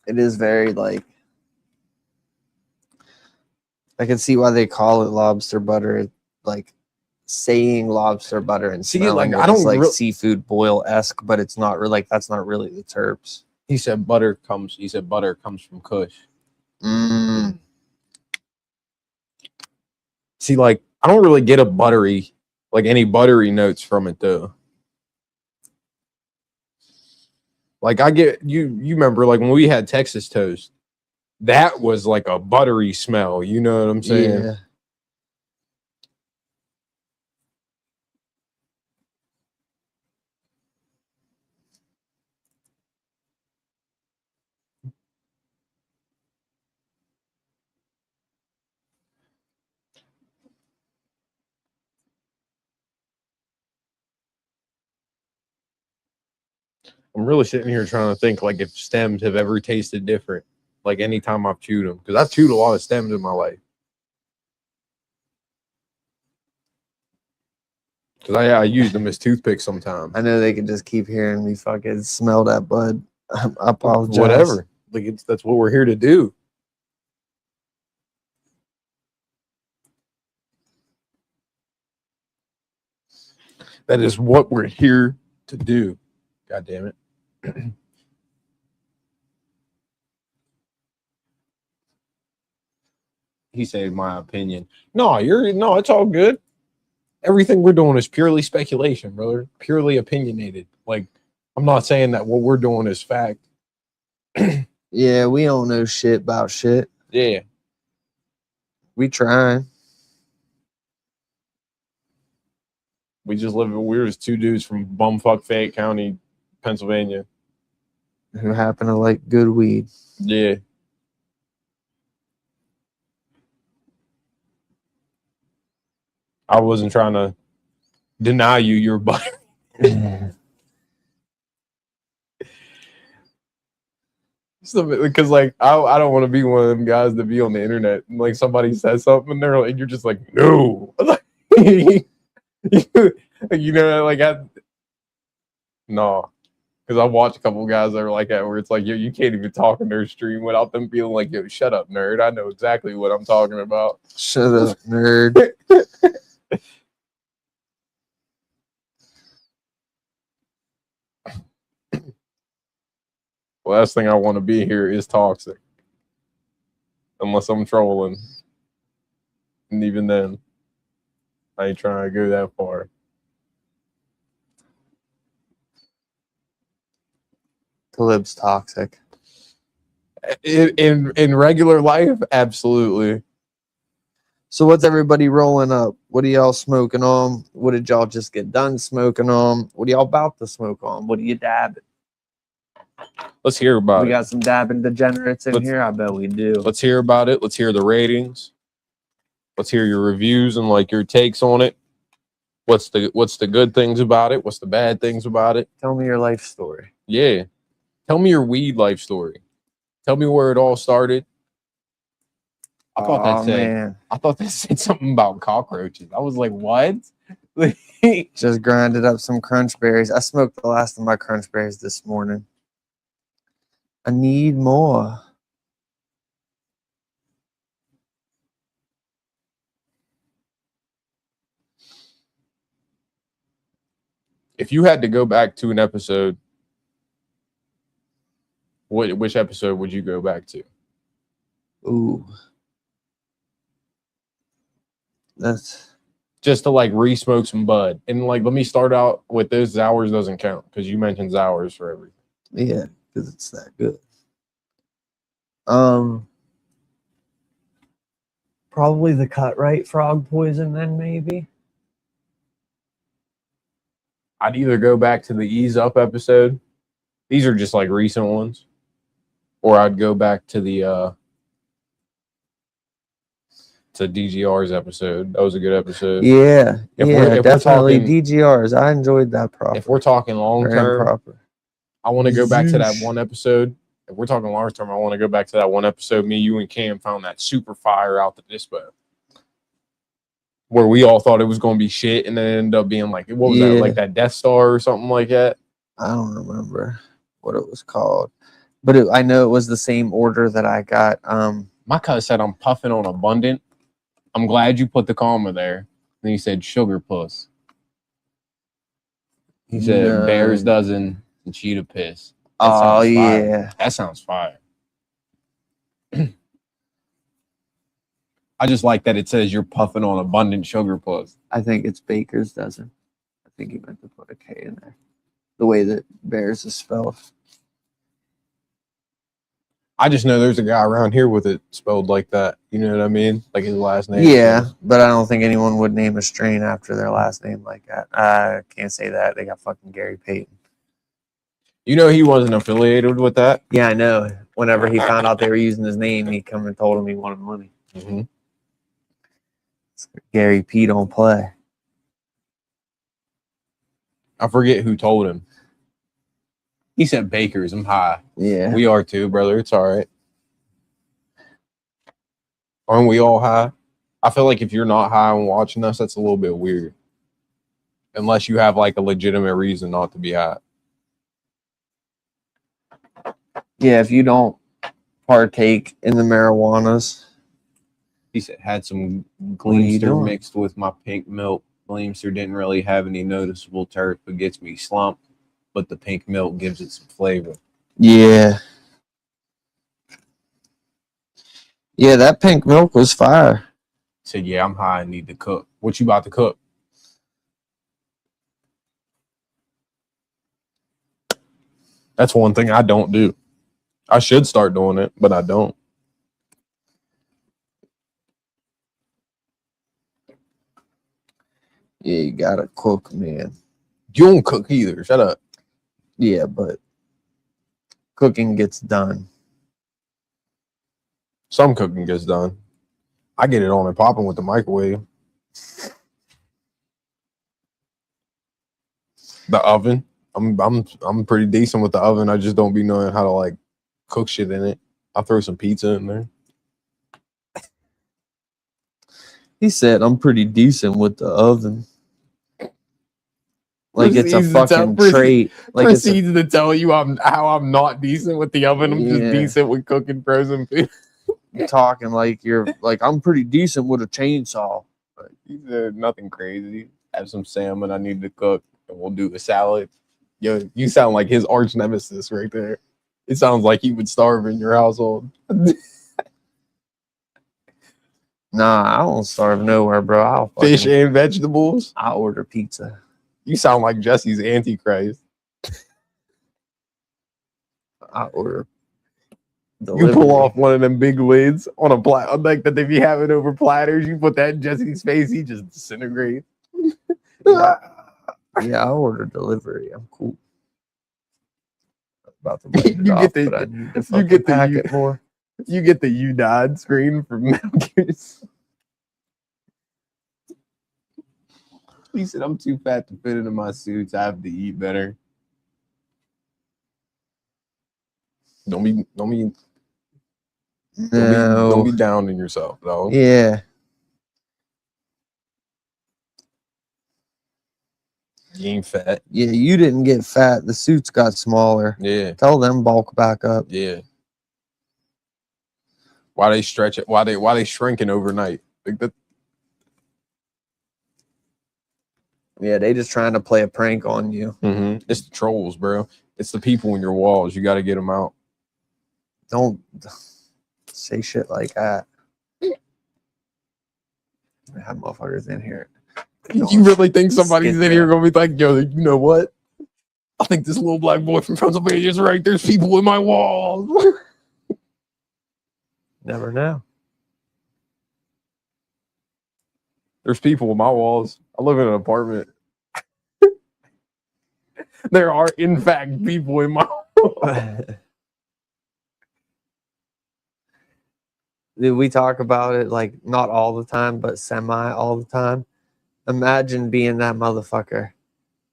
B: It is very like I can see why they call it lobster butter. Like saying lobster butter and
C: See,
B: smelling
C: like,
B: it
C: I don't
B: is like
C: real-
B: seafood boil-esque, but it's not really like that's not really the terps.
C: He said butter comes from Kush.
B: Mm.
C: See, like, I don't really get any buttery notes from it though. Like I get you remember like when we had Texas toast, that was like a buttery smell, you know what I'm saying?
B: Yeah.
C: I'm really sitting here trying to think like if stems have ever tasted different, like anytime I've chewed them, because I've chewed a lot of stems in my life. Because I use them as toothpicks sometimes.
B: I know they could just keep hearing me fucking smell that bud. I apologize.
C: Whatever. Like that's what we're here to do. That is what we're here to do. God damn it. He said, my opinion. No, it's all good. Everything we're doing is purely speculation, brother. Purely opinionated. Like, I'm not saying that what we're doing is fact.
B: Yeah, we don't know shit about shit.
C: Yeah.
B: We trying.
C: We're just two dudes from bumfuck Fayette County, Pennsylvania.
B: Who happen to like good weed.
C: Yeah. I wasn't trying to deny you your butter. Because like I don't want to be one of them guys to be on the internet and like somebody says something and they're like, you're just like, no. You know, like no. Because I watched a couple guys that are like that where it's like, yo, you can't even talk in their stream without them feeling like, yo, shut up, nerd. I know exactly what I'm talking about.
B: Shut up, nerd.
C: Last thing I want to be here is toxic. Unless I'm trolling. And even then, I ain't trying to go that far.
B: Talib's toxic.
C: In regular life, absolutely.
B: So what's everybody rolling up? What are y'all smoking on? What did y'all just get done smoking on? What are y'all about to smoke on? What are you dabbing?
C: Let's hear about
B: We
C: it.
B: got some dabbing degenerates in here. I bet we do.
C: Let's hear about it. Let's hear the ratings. Let's hear your reviews and like your takes on it. What's the good things about it? What's the bad things about it?
B: Tell me your life story.
C: Yeah. Tell me your weed life story. Tell me where it all started. I thought that said something about cockroaches. I was like, what?
B: Just grinded up some crunch berries. I smoked the last of my crunch berries this morning. I need more.
C: If you had to go back to an episode, which episode would you go back to?
B: Ooh. That's
C: just to like re-smoke some bud. And like, let me start out with this. Hours doesn't count because you mentioned hours for everything.
B: yeah, because it's that good. Probably the cut right frog poison then maybe.
C: I'd either go back to the ease up episode. These are just like recent ones. Or I'd go back to the to DGR's episode. That was a good episode.
B: Yeah,
C: if
B: definitely DGR's. I enjoyed that proper.
C: If we're talking long term,
B: proper.
C: I want to go back to that one episode. If we're talking long term, I want to go back to that one episode. Me, you, and Cam found that super fire out the dispo, where we all thought it was going to be shit, and then it ended up being like, what was that? Like that Death Star or something like that.
B: I don't remember what it was called, but I know it was the same order that I got.
C: My cousin said I'm puffing on abundant. I'm glad you put the comma there. And he said sugar puss. He said bear's dozen and cheetah piss.
B: Oh yeah,
C: that sounds fire. I just like that it says you're puffing on abundant sugar puss.
B: I think it's baker's dozen. I think he meant to put a K in there. The way that bears is spelled.
C: I just know there's a guy around here with it spelled like that. You know what I mean? Like his last name.
B: Yeah, but I don't think anyone would name a strain after their last name like that. I can't say that. They got fucking Gary Payton.
C: You know he wasn't affiliated with that?
B: Yeah, I know. Whenever he found out they were using his name, he come and told him he wanted money.
C: Mm-hmm.
B: Gary P don't play.
C: I forget who told him. He said Bakers. I'm high.
B: Yeah.
C: We are too, brother. It's all right. Aren't we all high? I feel like if you're not high and watching us, that's a little bit weird. Unless you have like a legitimate reason not to be high.
B: Yeah, if you don't partake in the marijuanas.
C: He said, had some Gleamster mixed with my pink milk. Gleamster didn't really have any noticeable terp, but gets me slumped. But the pink milk gives it some flavor.
B: Yeah. Yeah, that pink milk was fire.
C: He said, yeah, I'm high and need to cook. What you about to cook? That's one thing I don't do. I should start doing it, but I don't.
B: Yeah, you gotta cook, man.
C: You don't cook either. Shut up.
B: Yeah, but cooking gets done.
C: Some cooking gets done. I get it on and popping with the microwave. The oven. I'm pretty decent with the oven. I just don't be knowing how to like cook shit in it. I'll throw some pizza in there.
B: He said I'm pretty decent with the oven. Like it's a fucking trait. Like
C: proceeds to tell you how I'm not decent with the oven. I'm just decent with cooking frozen food.
B: You're talking like you're like I'm pretty decent with a chainsaw.
C: Like, he said nothing crazy. Have some salmon I need to cook, and we'll do a salad. Yo, you sound like his arch nemesis right there. It sounds like he would starve in your household.
B: Nah, I don't starve nowhere, bro.
C: Fish and vegetables.
B: I'll order pizza.
C: You sound like Jesse's Antichrist.
B: I order.
C: You pull off one of them big lids on a plat, like that they be having over platters. You put that in Jesse's face, he just disintegrates.
B: Yeah, I order delivery. I'm cool. About to write it off, but I need to pack it more.
C: You get the "you died" screen from Metal Gear. He said, I'm too fat to fit into my suits. I have to eat better. Don't be down on yourself, though.
B: Yeah.
C: You ain't fat.
B: Yeah, you didn't get fat. The suits got smaller.
C: Yeah.
B: Tell them bulk back up.
C: Yeah. Why they stretch it? Why they shrinking overnight? Like that.
B: Yeah, they just trying to play a prank on you.
C: Mm-hmm. It's the trolls, bro. It's the people in your walls. You got to get them out.
B: Don't say shit like that. I have motherfuckers in here.
C: You really think somebody's
B: Skid
C: in here
B: there.
C: gonna be like, yo, you know what? I think this little black boy from Pennsylvania is right. There's people in my walls.
B: Never know.
C: There's people in my walls. I live in an apartment. There are, in fact, people in my walls.
B: We talk about it like not all the time, but semi all the time. Imagine being that motherfucker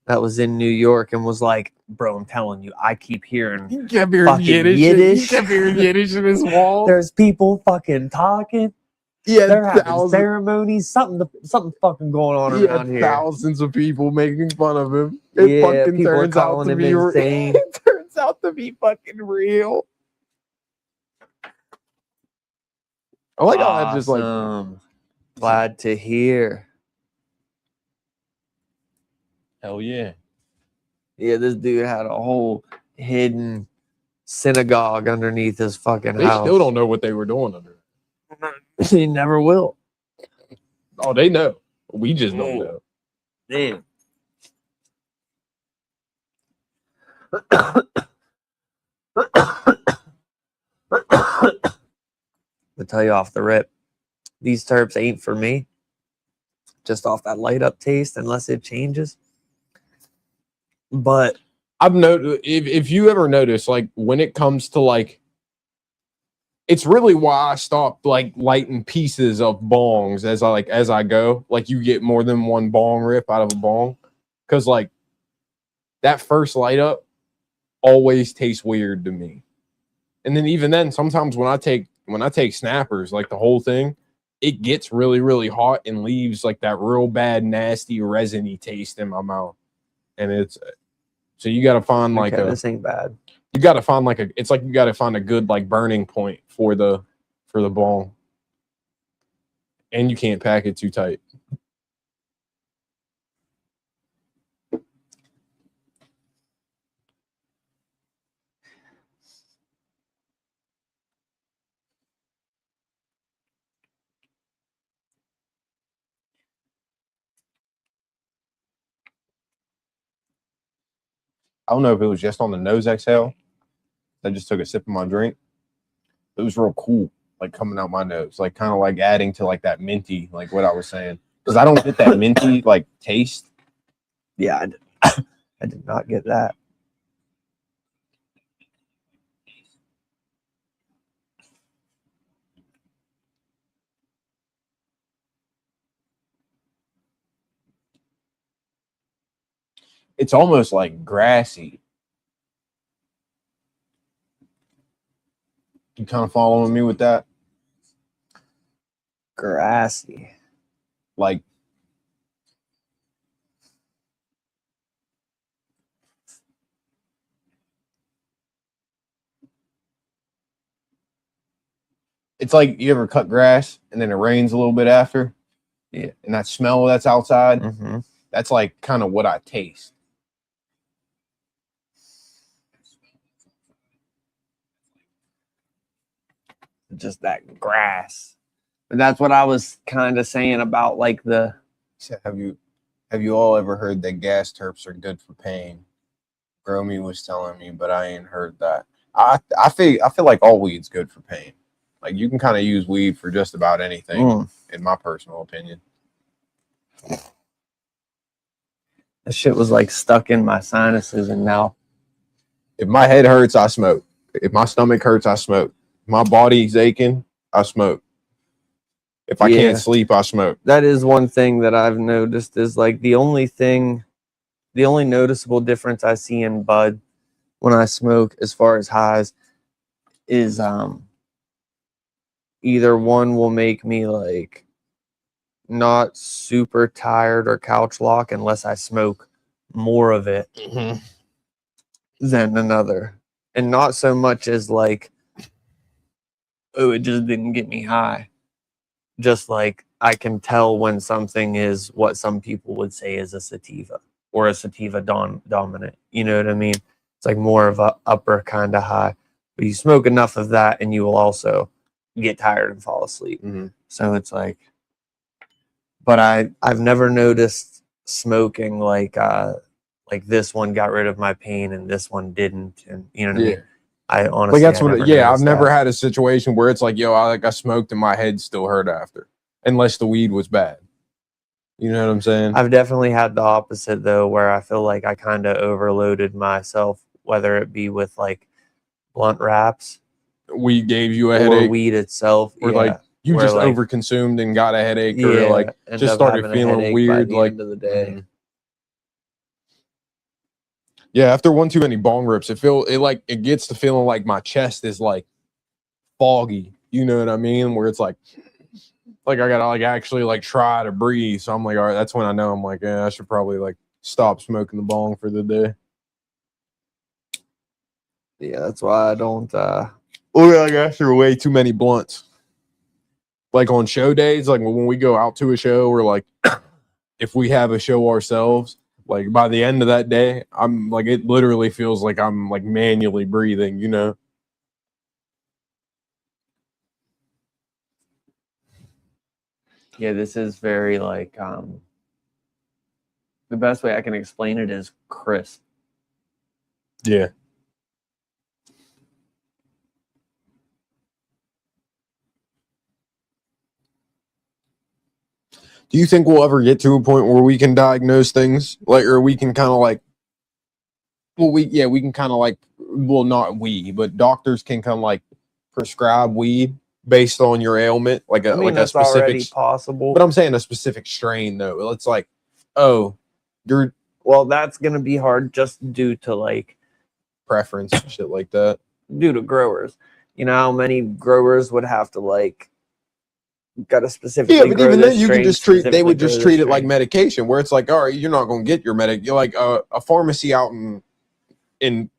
B: that was in New York and was like, bro, I'm telling you, I keep hearing
C: You kept hearing
B: fucking
C: Yiddish. You kept hearing Yiddish in his wall.
B: there's people fucking talking.
C: Yeah,
B: They're having ceremonies. Something fucking going on around here.
C: Thousands of people making fun of him. It fucking
B: people are
C: turns out
B: calling
C: to
B: him
C: be
B: insane.
C: It turns out to be fucking real. I like how that just like
B: Awesome. Glad to hear.
C: hell yeah.
B: Yeah, this dude had a whole hidden synagogue underneath his fucking
C: They
B: house.
C: still don't know what they were doing under.
B: He never will.
C: Oh, they know. We just don't know.
B: Damn. To tell you off the rip, these terps ain't for me. Just off that light up taste, unless it changes. But
C: I've noticed if you ever notice, like when it comes to like, it's really why I stopped like lighting pieces of bongs as I go. Like you get more than one bong rip out of a bong, because like that first light up always tastes weird to me. And then even then, sometimes when I take snappers, like the whole thing, it gets really, really hot and leaves like that real bad, nasty, resiny taste in my mouth. And it's so you got to find like
B: this ain't bad.
C: you got to find like it's like you got to find a good like burning point for the bong, and you can't pack it too tight. I don't know if it was just on the nose exhale. I just took a sip of my drink. It was real cool, like coming out my nose, like kind of like adding to like that minty, like what I was saying. Because I don't get that minty like taste.
B: Yeah, I did not get that.
C: It's almost like grassy. You kind of following me with that?
B: Grassy.
C: Like it's like you ever cut grass and then it rains a little bit after? Yeah. And that smell that's outside, that's like kind of what I taste.
B: Just that grass. And that's what I was kind of saying about like the.
C: Have you all ever heard that gas terps are good for pain? Gromy was telling me, but I ain't heard that. I feel like all weed's good for pain. Like you can kind of use weed for just about anything, in my personal opinion.
B: That shit was like stuck in my sinuses, and now
C: If my head hurts, I smoke. If my stomach hurts, I smoke. If my body's aching, I smoke. If I can't sleep, I smoke.
B: That is one thing that I've noticed is like the only noticeable difference I see in bud when I smoke as far as highs is either one will make me like not super tired or couch lock unless I smoke more of it than another. And not so much as like, oh, it just didn't get me high. Just like I can tell when something is what some people would say is a sativa or a sativa dominant. You know what I mean? It's like more of a upper kind of high. But you smoke enough of that and you will also get tired and fall asleep. So it's like, but I've never noticed smoking like this one got rid of my pain and this one didn't, and you know what I mean. I honestly,
C: like that's what. I've never had a situation where it's like, yo, I smoked and my head still hurt after, unless the weed was bad. You know what I'm saying?
B: I've definitely had the opposite though, where I feel like I kind of overloaded myself, whether it be with like blunt wraps,
C: weed gave you a
B: or
C: headache,
B: weed itself,
C: or like you just like, overconsumed and got a headache, or like just started feeling weird by the
B: end of the day.
C: Yeah, after one too many bong rips, it gets to feeling like my chest is like foggy. You know what I mean? Where it's like I gotta like actually like try to breathe. So I'm like, all right, that's when I know I'm like, yeah, I should probably like stop smoking the bong for the day.
B: Yeah, that's why I don't.
C: Like after way too many blunts. Like on show days, like when we go out to a show, or like if we have a show ourselves. Like by the end of that day, I'm like, it literally feels like I'm like manually breathing, you know?
B: Yeah, this is very like, the best way I can explain it is crisp.
C: Yeah. Do you think we'll ever get to a point where we can diagnose things, like, or we can kind of like, we can kind of like, well, not we, but doctors can kind of like prescribe weed based on your ailment, like a like a specific,
B: already possible.
C: But I'm saying a specific strain though. It's like, oh,
B: well, that's gonna be hard just due to like
C: preference and shit like that.
B: Due to growers, you know how many growers would have to like. Got a specific,
C: but even then you can just treat. They would just treat it like medication, where it's like, all right, you're not going to get your you're like a pharmacy out in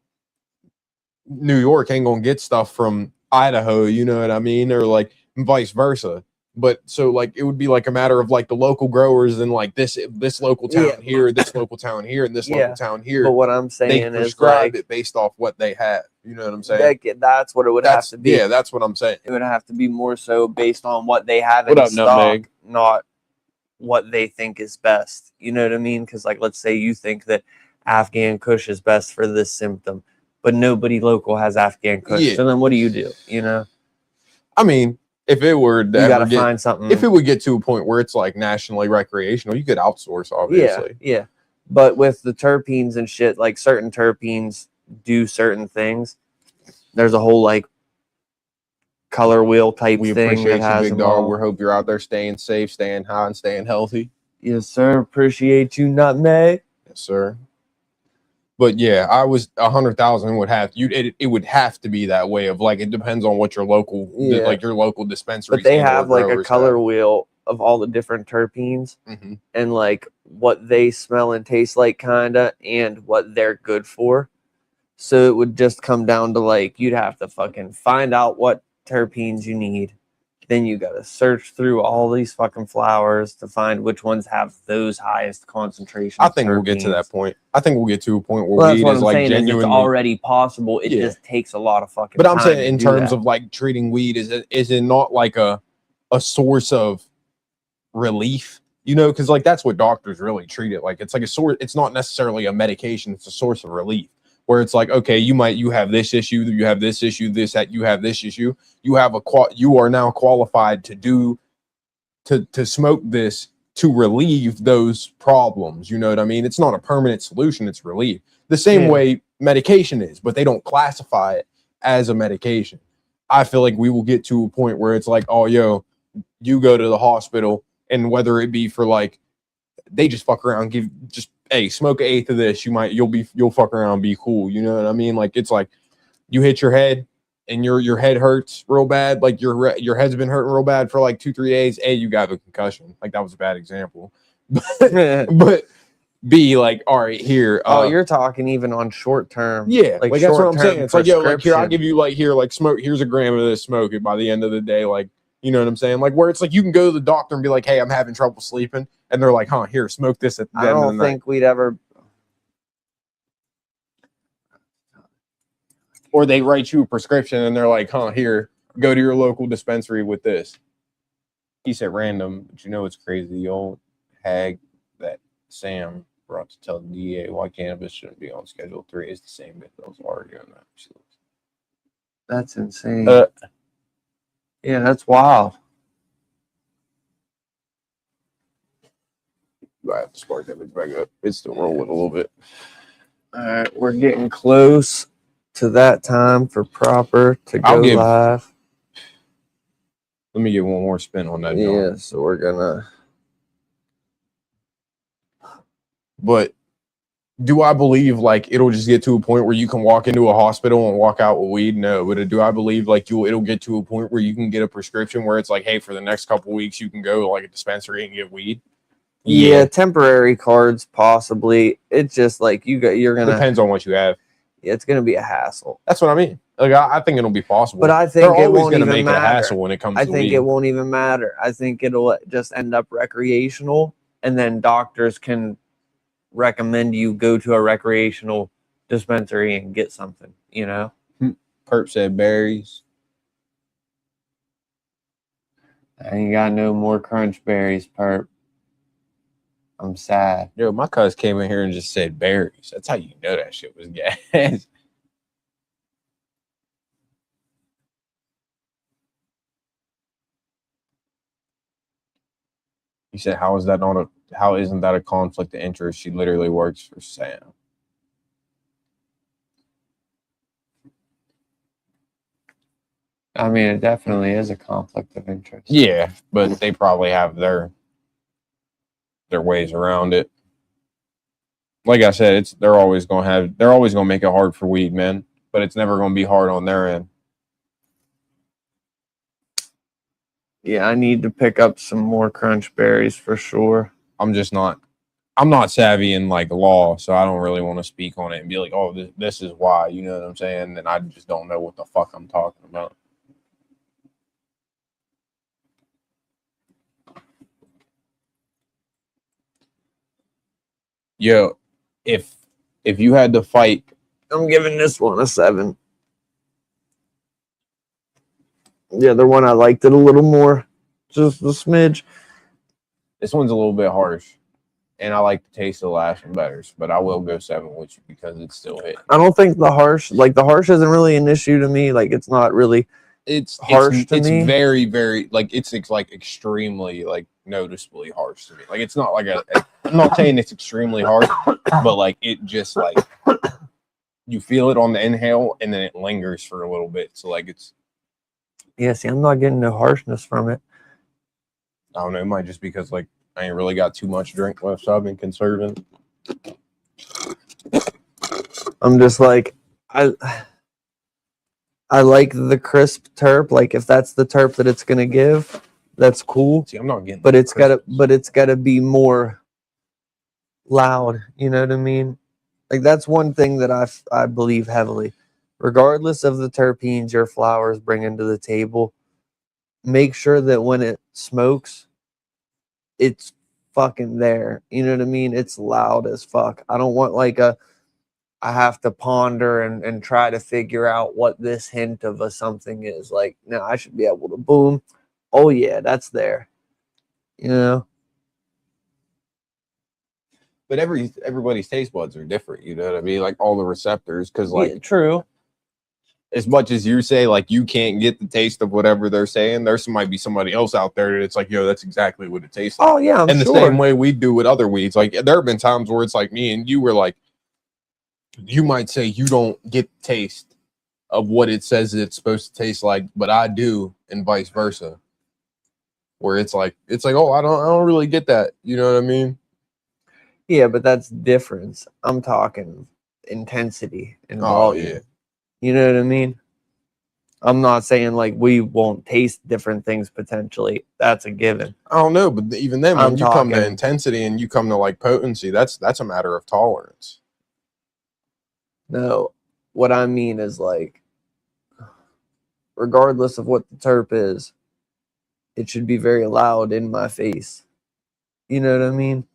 C: New York ain't going to get stuff from Idaho, you know what I mean, or like vice versa. But so like it would be like a matter of like the local growers and like this local town here, this local town here, and this local town here.
B: But what I'm saying is
C: prescribe it based off what they have. You know what I'm saying?
B: That's what it would have to be.
C: Yeah, that's what I'm saying.
B: It would have to be more so based on what they have in stock, not what they think is best. You know what I mean? Because like, let's say you think that Afghan Kush is best for this symptom, but nobody local has Afghan Kush. Yeah. So then what do you do? You know?
C: I mean, if it were,
B: you got to find something.
C: If it would get to a point where it's like nationally recreational, you could outsource, obviously.
B: Yeah. But with the terpenes and shit, like certain terpenes do certain things. There's a whole like color wheel type thing. We
C: appreciate you, big dog. We hope you're out there staying safe, staying high, and staying healthy.
B: Yes, sir. Appreciate you, Nutmeg.
C: Yes, sir. But yeah, I was 100,000 would have it would have to be that way of like, it depends on what your local like your local dispensary.
B: But they have like a color wheel of all the different terpenes and like what they smell and taste like kinda and what they're good for. So it would just come down to like, you'd have to fucking find out what terpenes you need. Then you got to search through all these fucking flowers to find which ones have those highest concentrations.
C: I think we'll get to that point. I think we'll get to a point where weed is like genuinely.
B: It's already possible. It just takes a lot of fucking.
C: But I'm saying in terms of like treating weed, is it not like a source of relief? You know, because like that's what doctors really treat it like. It's like a source. It's not necessarily a medication. It's a source of relief. Where it's like, okay, you have this issue, you have this issue, you have this issue, you are now qualified to smoke this to relieve those problems. You know what I mean? It's not a permanent solution, it's relief. The same way medication is, but they don't classify it as a medication. I feel like we will get to a point where it's like, oh, yo, you go to the hospital, and whether it be for like, they just fuck around, hey, smoke an eighth of this, you'll fuck around and be cool. You know what I mean? Like, it's like you hit your head and your head hurts real bad. Like your head's been hurting real bad for like 2-3 days. A, you got a concussion. Like, that was a bad example. But B, like, all right, here.
B: You're talking even on short term.
C: Yeah, like that's what I'm saying. It's like, yo, like, here, I'll give you like, here, like, smoke. Here's a gram of this, smoke it. By the end of the day, like, you know what I'm saying? Like, where it's like you can go to the doctor and be like, hey, I'm having trouble sleeping, and they're like, huh, here, smoke this at the end of the night. I don't think
B: we'd ever.
C: Or they write you a prescription and they're like, huh, here, go to your local dispensary with this. He said random, but you know it's crazy. The old hag that Sam brought to tell the DA why cannabis shouldn't be on Schedule 3 is the same that was already on that.
B: That's insane. Yeah, that's wild.
C: I have to spark that bitch back up. It's still rolling a little bit.
B: All right, we're getting close to that time for proper to go live.
C: Let me get one more spin on that.
B: Yeah, so we're gonna.
C: But do I believe like it'll just get to a point where you can walk into a hospital and walk out with weed? No. But do I believe like it'll get to a point where you can get a prescription where it's like, hey, for the next couple weeks you can go to like a dispensary and get weed?
B: Yeah, temporary cards possibly. It's just like you're gonna,
C: depends on what you have.
B: Yeah, it's gonna be a hassle.
C: That's what I mean. Like, I think it'll be possible.
B: But I think
C: they're always
B: going to
C: make it a hassle when it comes to weed.
B: I think it won't even matter. I think it'll just end up recreational, and then doctors can recommend you go to a recreational dispensary and get something, you know?
C: Perp said berries.
B: I ain't got no more crunch berries, Perp. I'm sad.
C: Yo, my cuz came in here and just said berries. That's how you know that shit was gas. He said, how isn't that a conflict of interest? She literally works for Sam.
B: I mean, it definitely is a conflict of interest.
C: Yeah, but they probably have their ways around it. Like I said, they're always gonna make it hard for weed, man. But it's never gonna be hard on their end.
B: Yeah, I need to pick up some more crunch berries for sure.
C: I'm not savvy in like law, so I don't really want to speak on it and be like, oh, this is why, you know what I'm saying? And I just don't know what the fuck I'm talking about. Yo, if you had to fight,
B: I'm giving this one a 7. The other one, I liked it a little more, just a smidge.
C: This one's a little bit harsh, and I like the taste of the last one better, but I will go 7 with you because it's still hit.
B: I don't think the harsh isn't really an issue to me. Like, it's not really. It's harsh to me.
C: It's very, very like it's like extremely like noticeably harsh to me. Like, it's not like I'm not saying it's extremely harsh, but like it just like you feel it on the inhale and then it lingers for a little bit. So like it's.
B: Yeah, see, I'm not getting no harshness from it.
C: I don't know. It might just because like I ain't really got too much drink left, so I've been conserving.
B: I'm just like I like the crisp terp. Like if that's the terp that it's gonna give, that's cool.
C: See, I'm not getting.
B: But it's gotta be more loud. You know what I mean? Like that's one thing that I believe heavily. Regardless of the terpenes your flowers bring into the table, make sure that when it smokes, it's fucking there. You know what I mean? It's loud as fuck. I don't want like I have to ponder and try to figure out what this hint of a something is. Like, no, I should be able to boom. Oh yeah, that's there. You know?
C: But everybody's taste buds are different, you know what I mean? Like all the receptors, because like
B: yeah, true.
C: As much as you say like you can't get the taste of whatever they're saying, might be somebody else out there that it's like, yo, that's exactly what it tastes like.
B: Oh yeah,
C: the same way we do with other weeds. Like there have been times where it's like me and you were like, you might say you don't get the taste of what it says it's supposed to taste like, but I do, and vice versa. where it's like, oh, I don't really get that. You know what I mean?
B: Yeah, but that's difference. I'm talking intensity and volume.
C: Yeah.
B: You know what I mean? I'm not saying like we won't taste different things potentially. That's a given.
C: I don't know, but even then, when
B: I'm
C: you come to
B: talking-
C: intensity and you come to like potency, that's a matter of tolerance.
B: No, what I mean is like, regardless of what the terp is, it should be very loud in my face. You know what I mean?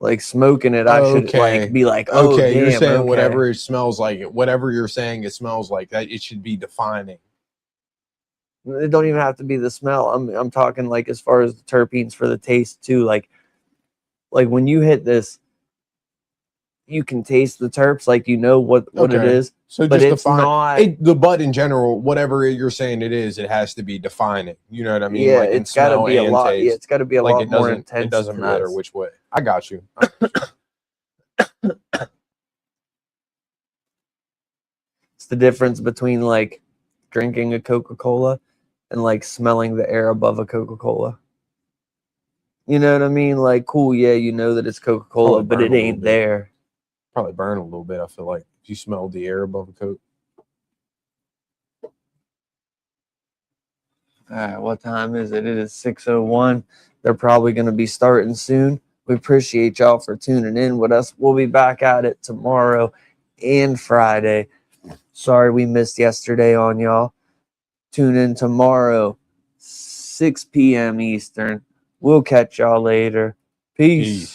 B: Like smoking it, I should like be like, oh,
C: okay,
B: damn,
C: you're saying
B: okay.
C: whatever it smells like, whatever you're saying it smells like, that it should be defining.
B: It don't even have to be the smell. I'm talking like as far as the terpenes for the taste too. Like when you hit this, you can taste the terps, like you know what it
C: Okay.
B: is.
C: So
B: But
C: just
B: it's
C: define
B: not.
C: the bud in general, whatever you're saying it is, it has to be defining. You know what I mean?
B: Yeah,
C: like in
B: it's got to
C: smell
B: be a
C: and
B: lot.
C: taste.
B: Yeah, it's got to be a
C: Like
B: lot more intense.
C: it doesn't
B: to
C: matter
B: this.
C: which way. I got you.
B: It's the difference between like drinking a Coca-Cola and like smelling the air above a Coca-Cola. You know what I mean? Like, cool, yeah, you know that it's Coca-Cola,
C: Probably
B: but
C: burn
B: it
C: a little
B: ain't
C: bit.
B: there.
C: Probably burn a little bit. I feel like if you smelled the air above a Coke.
B: All right, what time is it? It is 6:01. They're probably going to be starting soon. We appreciate y'all for tuning in with us. We'll be back at it tomorrow and Friday. Sorry we missed yesterday on y'all. Tune in tomorrow, 6 p.m. Eastern. We'll catch y'all later. Peace.